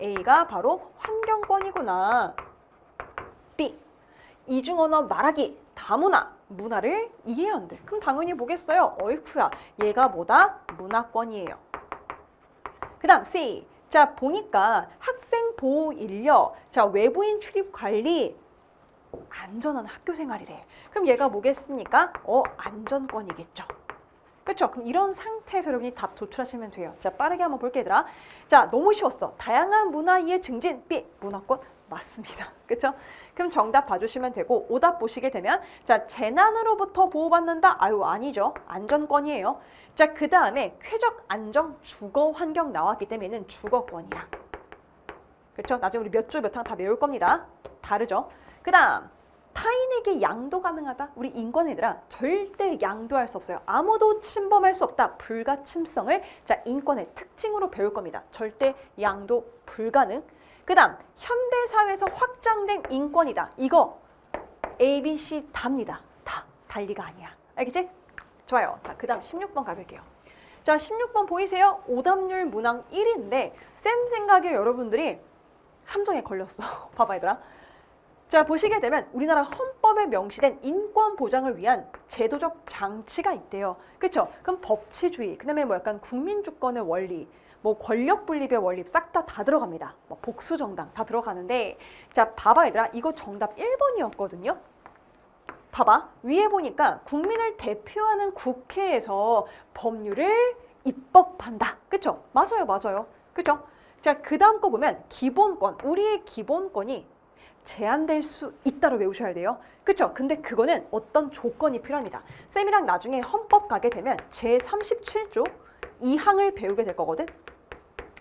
A가 바로 환경권이구나. B, 이중언어 말하기, 다문화, 문화를 이해한대. 그럼 당연히 뭐겠어요? 어이쿠야, 얘가 뭐다? 문화권이에요. 그 다음 C, 자, 보니까 학생 보호 인력, 자, 외부인 출입 관리, 안전한 학교 생활이래. 그럼 얘가 뭐겠습니까? 안전권이겠죠. 그렇죠? 그럼 이런 상태에서 여러분이 답 도출하시면 돼요. 자, 빠르게 한번 볼게 얘들아. 자, 너무 쉬웠어. 다양한 문화 이해 증진, B, 문화권 맞습니다. 그렇죠? 그럼 정답 봐주시면 되고 오답 보시게 되면 자, 재난으로부터 보호받는다? 아유, 아니죠. 안전권이에요. 자, 그 다음에 쾌적, 안정, 주거 환경 나왔기 때문에는 주거권이야. 그렇죠? 나중에 우리 몇 줄 몇 항 다 외울 겁니다. 다르죠? 그 다음 타인에게 양도 가능하다? 우리 인권애들아 절대 양도할 수 없어요. 아무도 침범할 수 없다. 불가침성을 자, 인권의 특징으로 배울 겁니다. 절대 양도 불가능. 그 다음 현대사회에서 확장된 인권이다. 이거 A, B, C 답니다. 다 달리가 아니야. 알겠지? 좋아요. 자, 그 다음 16번 가볼게요. 자, 16번 보이세요? 오답률 문항 1인데 쌤 생각에 여러분들이 함정에 걸렸어. 봐봐 얘들아. 자, 보시게 되면 우리나라 헌법에 명시된 인권 보장을 위한 제도적 장치가 있대요. 그렇죠? 그럼 법치주의, 그다음에 뭐 약간 국민주권의 원리, 뭐 권력 분립의 원리 싹 다 들어갑니다. 뭐 복수정당 다 들어가는데 자, 봐봐 얘들아. 이거 정답 1번이었거든요. 봐봐. 위에 보니까 국민을 대표하는 국회에서 법률을 입법한다. 그렇죠? 맞아요. 맞아요. 그렇죠? 자, 그 다음 거 보면 기본권, 우리의 기본권이 제한될 수 있다로 외우셔야 돼요. 그렇죠? 근데 그거는 어떤 조건이 필요합니다. 쌤이랑 나중에 헌법 가게 되면 제37조 2항을 배우게 될 거거든.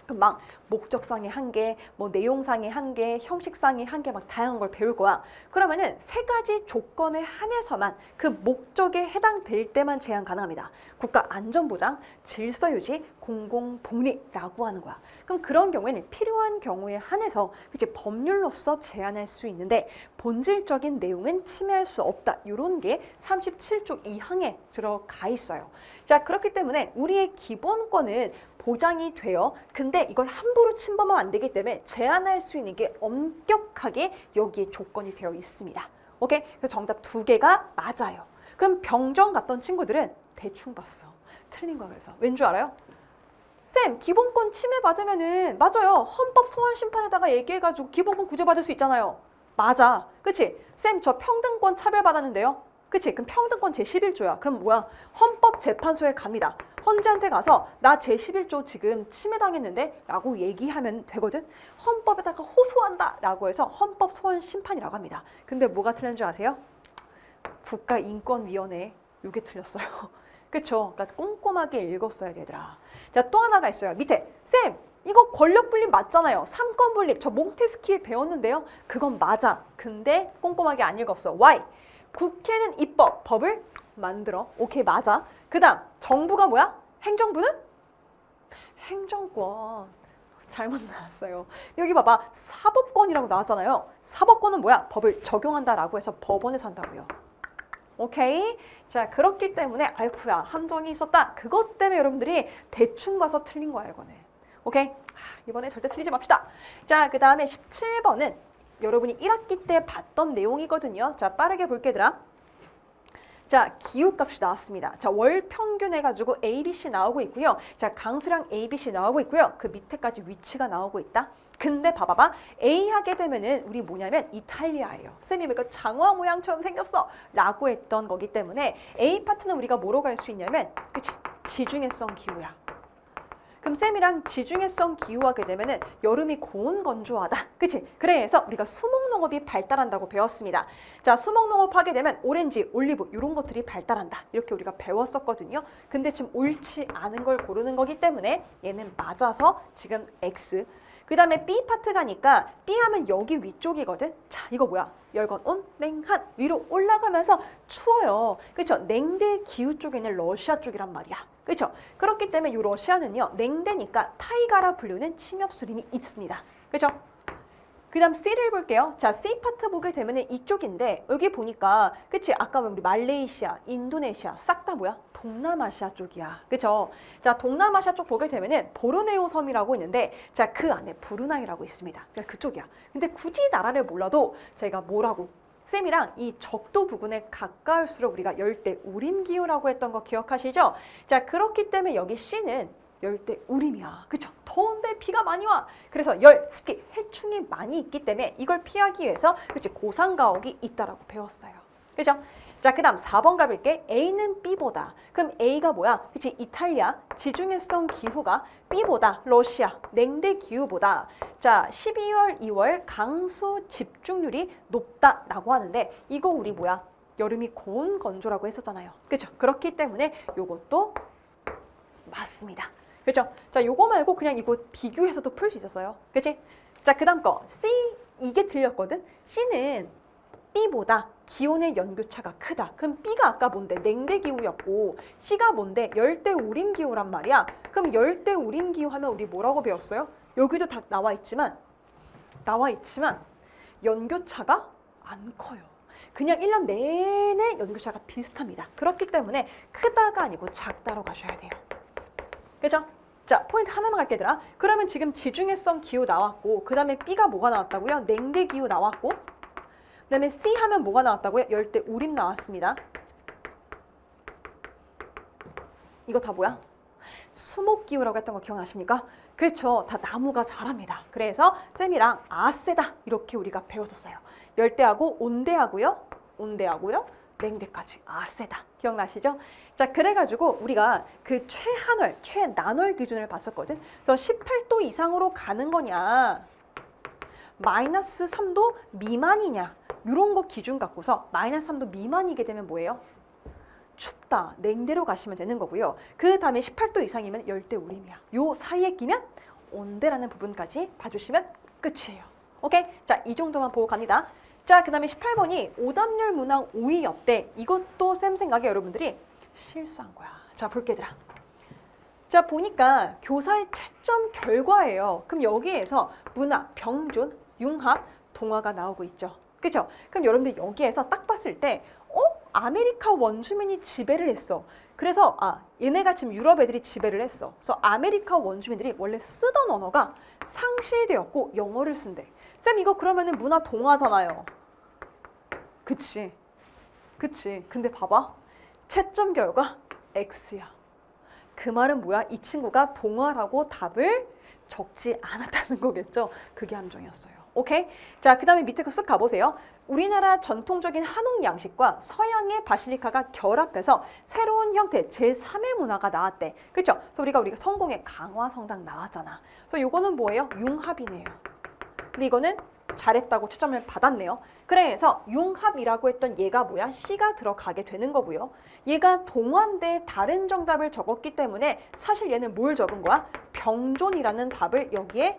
그럼 막 목적상의 한계, 뭐 내용상의 한계, 형식상의 한계 막 다양한 걸 배울 거야. 그러면은 세 가지 조건에 한해서만 그 목적에 해당될 때만 제한 가능합니다. 국가 안전보장, 질서유지, 공공복리라고 하는 거야. 그럼 그런 경우에는 필요한 경우에 한해서 이제 법률로서 제한할 수 있는데 본질적인 내용은 침해할 수 없다. 이런 게 37조 2항에 들어가 있어요. 자, 그렇기 때문에 우리의 기본권은 보장이 돼요. 근데 이걸 함부로 침범하면 안 되기 때문에 제한할 수 있는 게 엄격하게 여기에 조건이 되어 있습니다. 오케이? 그래서 정답 2개가 맞아요. 그럼 병정 갔던 친구들은 대충 봤어. 틀린 거야. 그래서 왠 줄 알아요? 쌤, 기본권 침해받으면은 맞아요. 헌법 소원 심판에다가 얘기해가지고 기본권 구제받을 수 있잖아요. 맞아. 그치? 쌤, 저 평등권 차별받았는데요. 그치? 그럼 평등권 제11조야. 그럼 뭐야? 헌법재판소에 갑니다. 헌재한테 가서 나 제11조 지금 침해당했는데 라고 얘기하면 되거든. 헌법에다가 호소한다 라고 해서 헌법소원심판이라고 합니다. 근데 뭐가 틀린 줄 아세요? 국가인권위원회. 요게 틀렸어요. 그쵸? 그러니까 꼼꼼하게 읽었어야 되더라. 자, 또 하나가 있어요. 밑에 쌤, 이거 권력분립 맞잖아요. 삼권분립 저 몽테스키에 배웠는데요. 그건 맞아. 근데 꼼꼼하게 안 읽었어. Why? 국회는 입법, 법을 만들어. 오케이, 맞아. 그 다음 정부가 뭐야? 행정부는? 행정권. 잘못 나왔어요. 여기 봐봐. 사법권이라고 나왔잖아요. 사법권은 뭐야? 법을 적용한다라고 해서 법원에서 한다고요. 오케이? 자, 그렇기 때문에 아이쿠야 함정이 있었다. 그것 때문에 여러분들이 대충 봐서 틀린 거야 이거는. 오케이? 이번에 절대 틀리지 맙시다. 자, 그 다음에 17번은 여러분이 1학기 때 봤던 내용이거든요. 자, 빠르게 볼게 얘들아. 자, 기후값이 나왔습니다. 자, 월 평균 해가지고 ABC 나오고 있고요. 자, 강수량 ABC 나오고 있고요. 그 밑에까지 위치가 나오고 있다. 근데 봐봐봐. A 하게 되면은 우리 뭐냐면 이탈리아예요. 쌤이 이거 장화 모양처럼 생겼어 라고 했던 거기 때문에 A 파트는 우리가 뭐로 갈 수 있냐면 그치? 지중해성 기후야. 그럼 쌤이랑 지중해성 기후 하게 되면은 여름이 고온건조하다. 그치? 그래서 우리가 수목농업이 발달한다고 배웠습니다. 자, 수목농업 하게 되면 오렌지, 올리브 이런 것들이 발달한다. 이렇게 우리가 배웠었거든요. 근데 지금 옳지 않은 걸 고르는 거기 때문에 얘는 맞아서 지금 X. 그 다음에 B 파트 가니까 B 하면 여기 위쪽이거든. 자, 이거 뭐야? 열건 온, 냉한 위로 올라가면서 추워요. 그렇죠? 냉대 기후 쪽에 있는 러시아 쪽이란 말이야. 그렇죠? 그렇기 때문에 이 러시아는요, 냉대니까 타이가라 불리는 침엽수림이 있습니다. 그렇죠? 그 다음 C를 볼게요. 자, C 파트 보게 되면 이쪽인데 여기 보니까 그치? 아까 우리 말레이시아, 인도네시아 싹 다 뭐야? 동남아시아 쪽이야. 그쵸? 자, 동남아시아 쪽 보게 되면은 보르네오 섬이라고 있는데 자, 그 안에 브루나이라고 있습니다. 그쪽이야. 근데 굳이 나라를 몰라도 제가 뭐라고 쌤이랑 이 적도 부근에 가까울수록 우리가 열대 우림 기후라고 했던 거 기억하시죠? 자, 그렇기 때문에 여기 C는 열대 우림이야. 그쵸? 더운데 비가 많이 와. 그래서 열, 습기, 해충이 많이 있기 때문에 이걸 피하기 위해서 그치? 고산가옥이 있다라고 배웠어요. 그죠? 자, 그 다음 4번 가볼게. A는 B보다. 그럼 A가 뭐야? 그치? 이탈리아, 지중해성 기후가 B보다, 러시아, 냉대 기후보다 자, 12월, 2월 강수 집중률이 높다라고 하는데 이거 우리 뭐야? 여름이 고온 건조라고 했었잖아요. 그죠? 그렇기 때문에 요것도 맞습니다. 그렇죠? 자, 요거 말고 그냥 이거 비교해서도 풀 수 있었어요. 그치? 자, 그 다음 거 C, 이게 틀렸거든? C는 B보다 기온의 연교차가 크다. 그럼 B가 아까 뭔데? 냉대기후였고 C가 뭔데? 열대우림기후란 말이야. 그럼 열대우림기후 하면 우리 뭐라고 배웠어요? 여기도 다 나와 있지만 연교차가 안 커요. 그냥 1년 내내 연교차가 비슷합니다. 그렇기 때문에 크다가 아니고 작다로 가셔야 돼요. 그죠? 자, 포인트 하나만 갈게 얘들아. 그러면 지금 지중해성 기후 나왔고 그 다음에 B가 뭐가 나왔다고요? 냉대 기후 나왔고 그 다음에 C 하면 뭐가 나왔다고요? 열대 우림 나왔습니다. 이거 다 뭐야? 수목기후라고 했던 거 기억나십니까? 그렇죠. 다 나무가 자랍니다. 그래서 쌤이랑 아세다 이렇게 우리가 배웠었어요. 열대하고 온대하고요. 냉대까지 아세다. 기억나시죠? 자, 그래가지고 우리가 그 최한월, 최난월 기준을 봤었거든. 그래서 18도 이상으로 가는 거냐, 마이너스 3도 미만이냐, 이런 거 기준 갖고서 마이너스 3도 미만이게 되면 뭐예요? 춥다, 냉대로 가시면 되는 거고요. 그 다음에 18도 이상이면 열대우림이야. 요 사이에 끼면 온대라는 부분까지 봐주시면 끝이에요. 오케이? 자, 이 정도만 보고 갑니다. 자, 그 다음에 18번이 오답률 문항 5위 없대. 이것도 쌤 생각에 여러분들이 실수한 거야. 자, 볼게 얘들아. 자, 보니까 교사의 채점 결과예요. 그럼 여기에서 문화, 병존, 융합, 동화가 나오고 있죠. 그죠? 그럼 여러분들 여기에서 딱 봤을 때 아메리카 원주민이 지배를 했어. 그래서 얘네가 지금 유럽 애들이 지배를 했어. 그래서 아메리카 원주민들이 원래 쓰던 언어가 상실되었고 영어를 쓴대. 쌤, 이거 그러면은 문화 동화잖아요. 그치. 근데 봐봐. 채점 결과 X야. 그 말은 뭐야? 이 친구가 동화라고 답을 적지 않았다는 거겠죠. 그게 함정이었어요. 오케이? 자, 그 다음에 밑에 거 쓱 가보세요. 우리나라 전통적인 한옥 양식과 서양의 바실리카가 결합해서 새로운 형태 제3의 문화가 나왔대. 그렇죠? 그래서 우리가 성공의 강화성당 나왔잖아. 그래서 요거는 뭐예요? 융합이네요. 근데 이거는 잘했다고 채점을 받았네요. 그래서 융합이라고 했던 얘가 뭐야? C가 들어가게 되는 거고요. 얘가 동화인데 다른 정답을 적었기 때문에 사실 얘는 뭘 적은 거야? 병존이라는 답을 여기에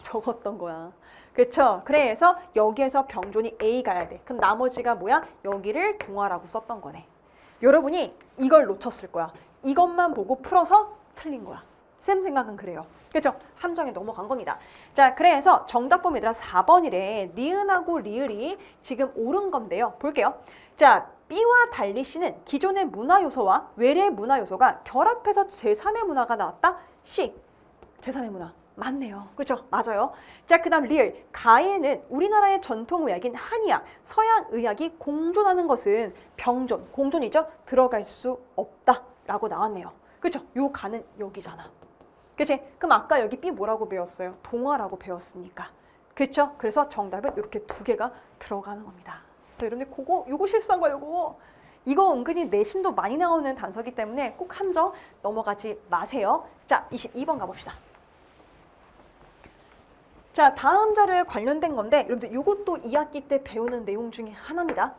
적었던 거야. 그렇죠? 그래서 여기에서 병존이 A 가야 돼. 그럼 나머지가 뭐야? 여기를 동화라고 썼던 거네. 여러분이 이걸 놓쳤을 거야. 이것만 보고 풀어서 틀린 거야. 쌤 생각은 그래요. 그렇죠? 함정에 넘어간 겁니다. 자, 그래서 정답 보면 얘들아 4번이래. 니은하고 리을이 지금 옳은 건데요. 볼게요. 자, B와 달리 C는 기존의 문화 요소와 외래 문화 요소가 결합해서 제3의 문화가 나왔다. C, 제3의 문화. 맞네요. 그렇죠? 맞아요. 자, 그 다음 리을. 가에는 우리나라의 전통의학인 한의학, 서양의학이 공존하는 것은 병존, 공존이죠? 들어갈 수 없다라고 나왔네요. 그렇죠? 요 가는 여기잖아. 그치? 그럼 아까 여기 B 뭐라고 배웠어요? 동화라고 배웠으니까. 그렇죠? 그래서 정답은 이렇게 두 개가 들어가는 겁니다. 그래서 여러분들 요거 실수한 거예요, 요거. 이거 은근히 내신도 많이 나오는 단서이기 때문에 꼭 함정 넘어가지 마세요. 자, 22번 가봅시다. 자, 다음 자료에 관련된 건데 여러분들 이것도 2학기 때 배우는 내용 중에 하나입니다.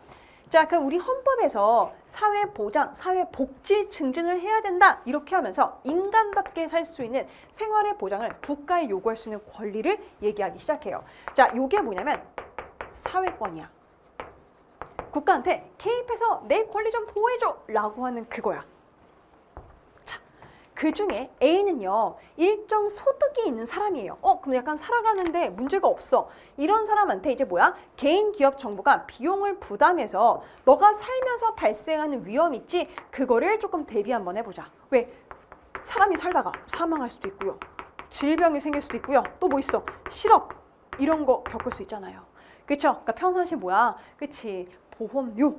자, 그럼 우리 헌법에서 사회보장, 사회복지 증진을 해야 된다 이렇게 하면서 인간답게 살 수 있는 생활의 보장을 국가에 요구할 수 있는 권리를 얘기하기 시작해요. 자, 요게 뭐냐면 사회권이야. 국가한테 개입해서 내 권리 좀 보호해줘 라고 하는 그거야. 자, 그 중에 A는요 일정 소득이 있는 사람이에요. 그럼 약간 살아가는데 문제가 없어. 이런 사람한테 이제 뭐야? 개인 기업 정부가 비용을 부담해서 너가 살면서 발생하는 위험 있지? 그거를 조금 대비 한번 해보자. 왜? 사람이 살다가 사망할 수도 있고요. 질병이 생길 수도 있고요. 또 뭐 있어? 실업 이런 거 겪을 수 있잖아요. 그쵸? 그러니까 평상시 뭐야? 그치? 보험료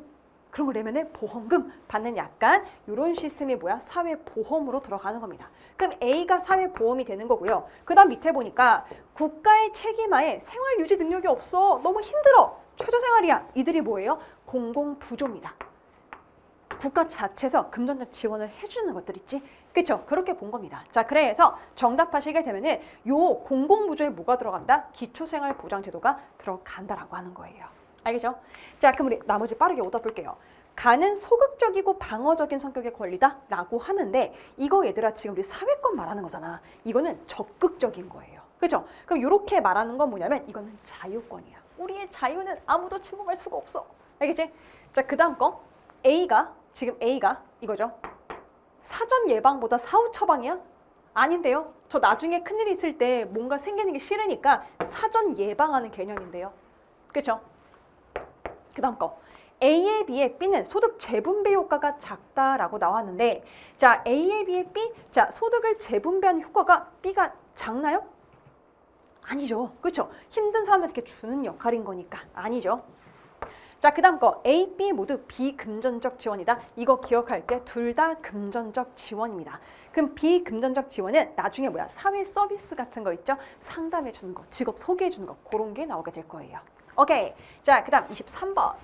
그런 걸 내면은 보험금 받는 약간 이런 시스템이 뭐야? 사회보험으로 들어가는 겁니다. 그럼 A가 사회보험이 되는 거고요. 그 다음 밑에 보니까 국가의 책임하에 생활유지 능력이 없어. 너무 힘들어. 최저생활이야. 이들이 뭐예요? 공공부조입니다. 국가 자체에서 금전적 지원을 해주는 것들 있지? 그쵸? 그렇게 본 겁니다. 자, 그래서 정답하시게 되면은 요 공공부조에 뭐가 들어간다? 기초생활보장제도가 들어간다라고 하는 거예요. 알겠죠? 자, 그럼 우리 나머지 빠르게 오다 볼게요. 가는 소극적이고 방어적인 성격의 권리다 라고 하는데 이거 얘들아 지금 우리 사회권 말하는 거잖아. 이거는 적극적인 거예요. 그죠? 그럼 이렇게 말하는 건 뭐냐면 이거는 자유권이야. 우리의 자유는 아무도 침범할 수가 없어. 알겠지? 자, 그 다음 거 지금 A가 이거죠. 사전 예방보다 사후 처방이야? 아닌데요. 저 나중에 큰일이 있을 때 뭔가 생기는 게 싫으니까 사전 예방하는 개념인데요. 그렇죠? 그 다음 거 A에 비해 B는 소득 재분배 효과가 작다라고 나왔는데 자, A에 비해 B, 자, 소득을 재분배하는 효과가 B가 작나요? 아니죠. 그렇죠? 힘든 사람들에게 주는 역할인 거니까 아니죠. 자, 그 다음 거 A, B 모두 비금전적 지원이다. 이거 기억할게. 둘 다 금전적 지원입니다. 그럼 비금전적 지원은 나중에 뭐야? 사회 서비스 같은 거 있죠? 상담해 주는 거, 직업 소개해 주는 거 그런 게 나오게 될 거예요. 오케이. 자, 그 다음 23번.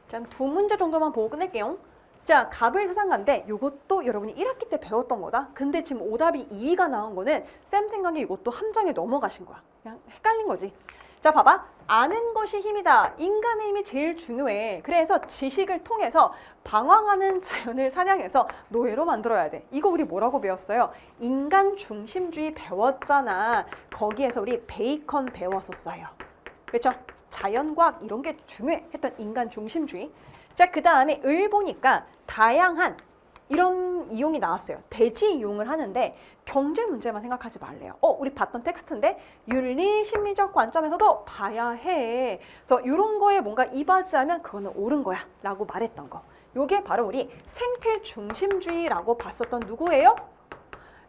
자, 두 문제 정도만 보고 끝낼게요. 자, 갑을 사상가인데 이것도 여러분이 1학기 때 배웠던 거다. 근데 지금 오답이 2위가 나온 거는 쌤 생각에 이것도 함정에 넘어가신 거야. 그냥 헷갈린 거지. 자, 봐봐. 아는 것이 힘이다. 인간의 힘이 제일 중요해. 그래서 지식을 통해서 방황하는 자연을 사냥해서 노예로 만들어야 돼. 이거 우리 뭐라고 배웠어요? 인간 중심주의 배웠잖아. 거기에서 우리 베이컨 배웠었어요. 그렇죠? 자연과학 이런 게 중요했던 인간 중심주의. 자, 그 다음에 을 보니까 다양한 이런 이용이 나왔어요. 대지 이용을 하는데 경제 문제만 생각하지 말래요. 우리 봤던 텍스트인데 윤리 심리적 관점에서도 봐야 해. 그래서 이런 거에 뭔가 이바지하면 그거는 옳은 거야 라고 말했던 거. 요게 바로 우리 생태 중심주의라고 봤었던 누구예요?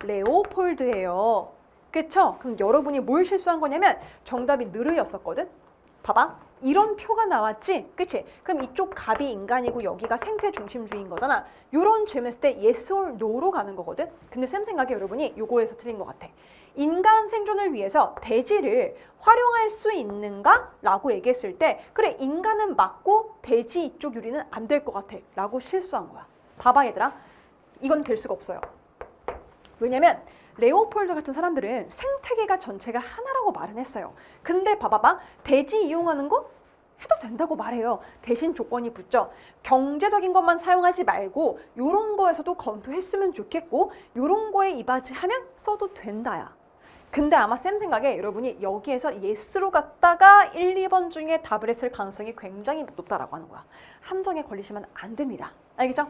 레오폴드예요. 그쵸? 그럼 여러분이 뭘 실수한 거냐면 정답이 느르였었거든. 봐봐. 이런 표가 나왔지? 그치? 그럼 이쪽 갑이 인간이고 여기가 생태 중심주의인 거잖아. 이런 질문했을 때 yes or no로 가는 거거든. 근데 쌤 생각에 여러분이 요거에서 틀린 것 같아. 인간 생존을 위해서 대지를 활용할 수 있는가? 라고 얘기했을 때 그래, 인간은 맞고 대지 이쪽 유리는 안 될 것 같아 라고 실수한 거야. 봐봐 얘들아. 이건 될 수가 없어요. 왜냐면 레오폴드 같은 사람들은 생태계가 전체가 하나라고 말은 했어요. 근데 봐봐봐. 대지 이용하는 거 해도 된다고 말해요. 대신 조건이 붙죠. 경제적인 것만 사용하지 말고 요런 거에서도 검토했으면 좋겠고 요런 거에 이바지하면 써도 된다야. 근데 아마 쌤 생각에 여러분이 여기에서 예스로 갔다가 1, 2번 중에 답을 했을 가능성이 굉장히 높다라고 하는 거야. 함정에 걸리시면 안 됩니다. 알겠죠?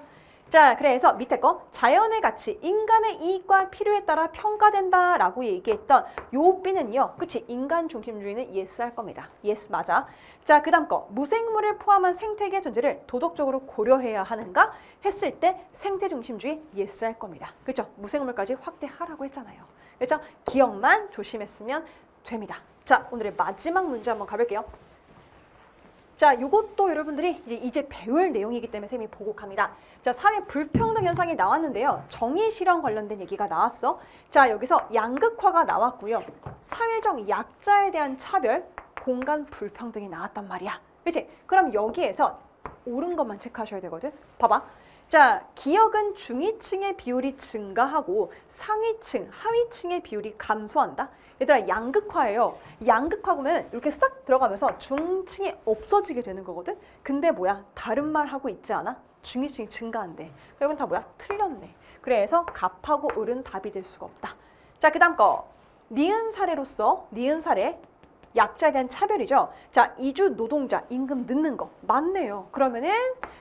자, 그래서 밑에 거 자연의 가치, 인간의 이익과 필요에 따라 평가된다라고 얘기했던 요 B는요. 그치? 인간 중심주의는 yes 할 겁니다. yes 맞아. 자, 그 다음 거 무생물을 포함한 생태계 존재를 도덕적으로 고려해야 하는가 했을 때 생태 중심주의 yes 할 겁니다. 그렇죠? 무생물까지 확대하라고 했잖아요. 그렇죠? 기억만 조심했으면 됩니다. 자, 오늘의 마지막 문제 한번 가볼게요. 자, 이것도 여러분들이 이제 배울 내용이기 때문에 쌤이 보고 갑니다. 자, 사회 불평등 현상이 나왔는데요. 정의 실현 관련된 얘기가 나왔어. 자, 여기서 양극화가 나왔고요. 사회적 약자에 대한 차별, 공간 불평등이 나왔단 말이야. 그렇지? 그럼 여기에서 옳은 것만 체크하셔야 되거든. 봐봐. 자, 기억은 중위층의 비율이 증가하고 상위층, 하위층의 비율이 감소한다. 얘들아, 양극화예요. 양극화면 이렇게 싹 들어가면서 중층이 없어지게 되는 거거든. 근데 뭐야? 다른 말 하고 있지 않아? 중위층이 증가한대. 이건 다 뭐야? 틀렸네. 그래서 갑하고 을은 답이 될 수가 없다. 자, 그 다음 거. 니은 사례로서 니은 사례. 약자에 대한 차별이죠. 자, 이주 노동자 임금 늦는 거 맞네요. 그러면은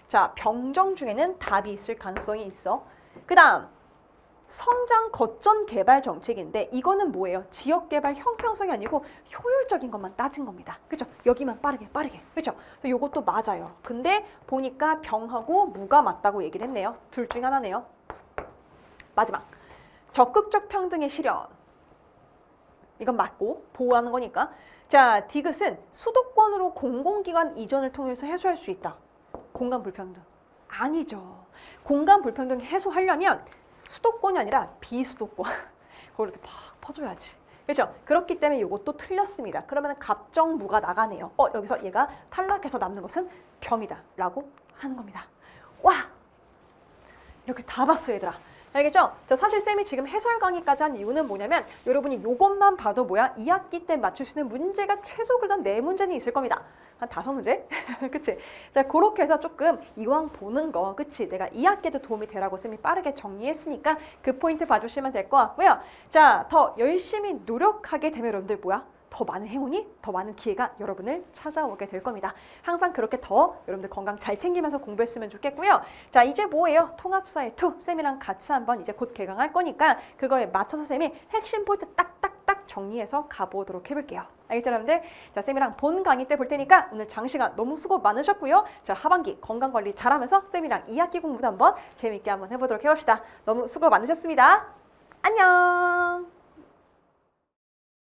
자, 병정 중에는 답이 있을 가능성이 있어. 그다음 성장 거점 개발 정책인데 이거는 뭐예요? 지역 개발 형평성이 아니고 효율적인 것만 따진 겁니다. 그렇죠? 여기만 빠르게. 그렇죠? 그래서 요것도 맞아요. 근데 보니까 병하고 무가 맞다고 얘기를 했네요. 둘 중 하나네요. 마지막. 적극적 평등의 실현. 이건 맞고 보호하는 거니까. 자, 디귿은 수도권으로 공공기관 이전을 통해서 해소할 수 있다. 공간 불평등. 아니죠. 공간 불평등 해소하려면 수도권이 아니라 비수도권. 그걸 이렇게 팍 퍼줘야지. 그렇죠? 그렇기 때문에 이것도 틀렸습니다. 그러면 갑정무가 나가네요. 여기서 얘가 탈락해서 남는 것은 병이다 라고 하는 겁니다. 와! 이렇게 다 봤어, 얘들아. 알겠죠? 자, 사실 쌤이 지금 해설 강의까지 한 이유는 뭐냐면 여러분이 이것만 봐도 뭐야? 2학기 때 맞출 수 있는 문제가 최소 그래도 4문제는 있을 겁니다. 한 5문제? 그치? 자, 그렇게 해서 조금 이왕 보는 거, 그치? 내가 2학기에도 도움이 되라고 쌤이 빠르게 정리했으니까 그 포인트 봐주시면 될 것 같고요. 자, 더 열심히 노력하게 되면 여러분들 뭐야? 더 많은 행운이, 더 많은 기회가 여러분을 찾아오게 될 겁니다. 항상 그렇게 더 여러분들 건강 잘 챙기면서 공부했으면 좋겠고요. 자, 이제 뭐예요? 통합사회 2 쌤이랑 같이 한번 이제 곧 개강할 거니까 그거에 맞춰서 쌤이 핵심 포인트 딱딱딱 정리해서 가보도록 해볼게요. 알겠죠, 여러분들? 자, 쌤이랑 본 강의 때 볼 테니까 오늘 장시간 너무 수고 많으셨고요. 자, 하반기 건강관리 잘하면서 쌤이랑 2학기 공부도 한번 재밌게 한번 해보도록 해봅시다. 너무 수고 많으셨습니다. 안녕!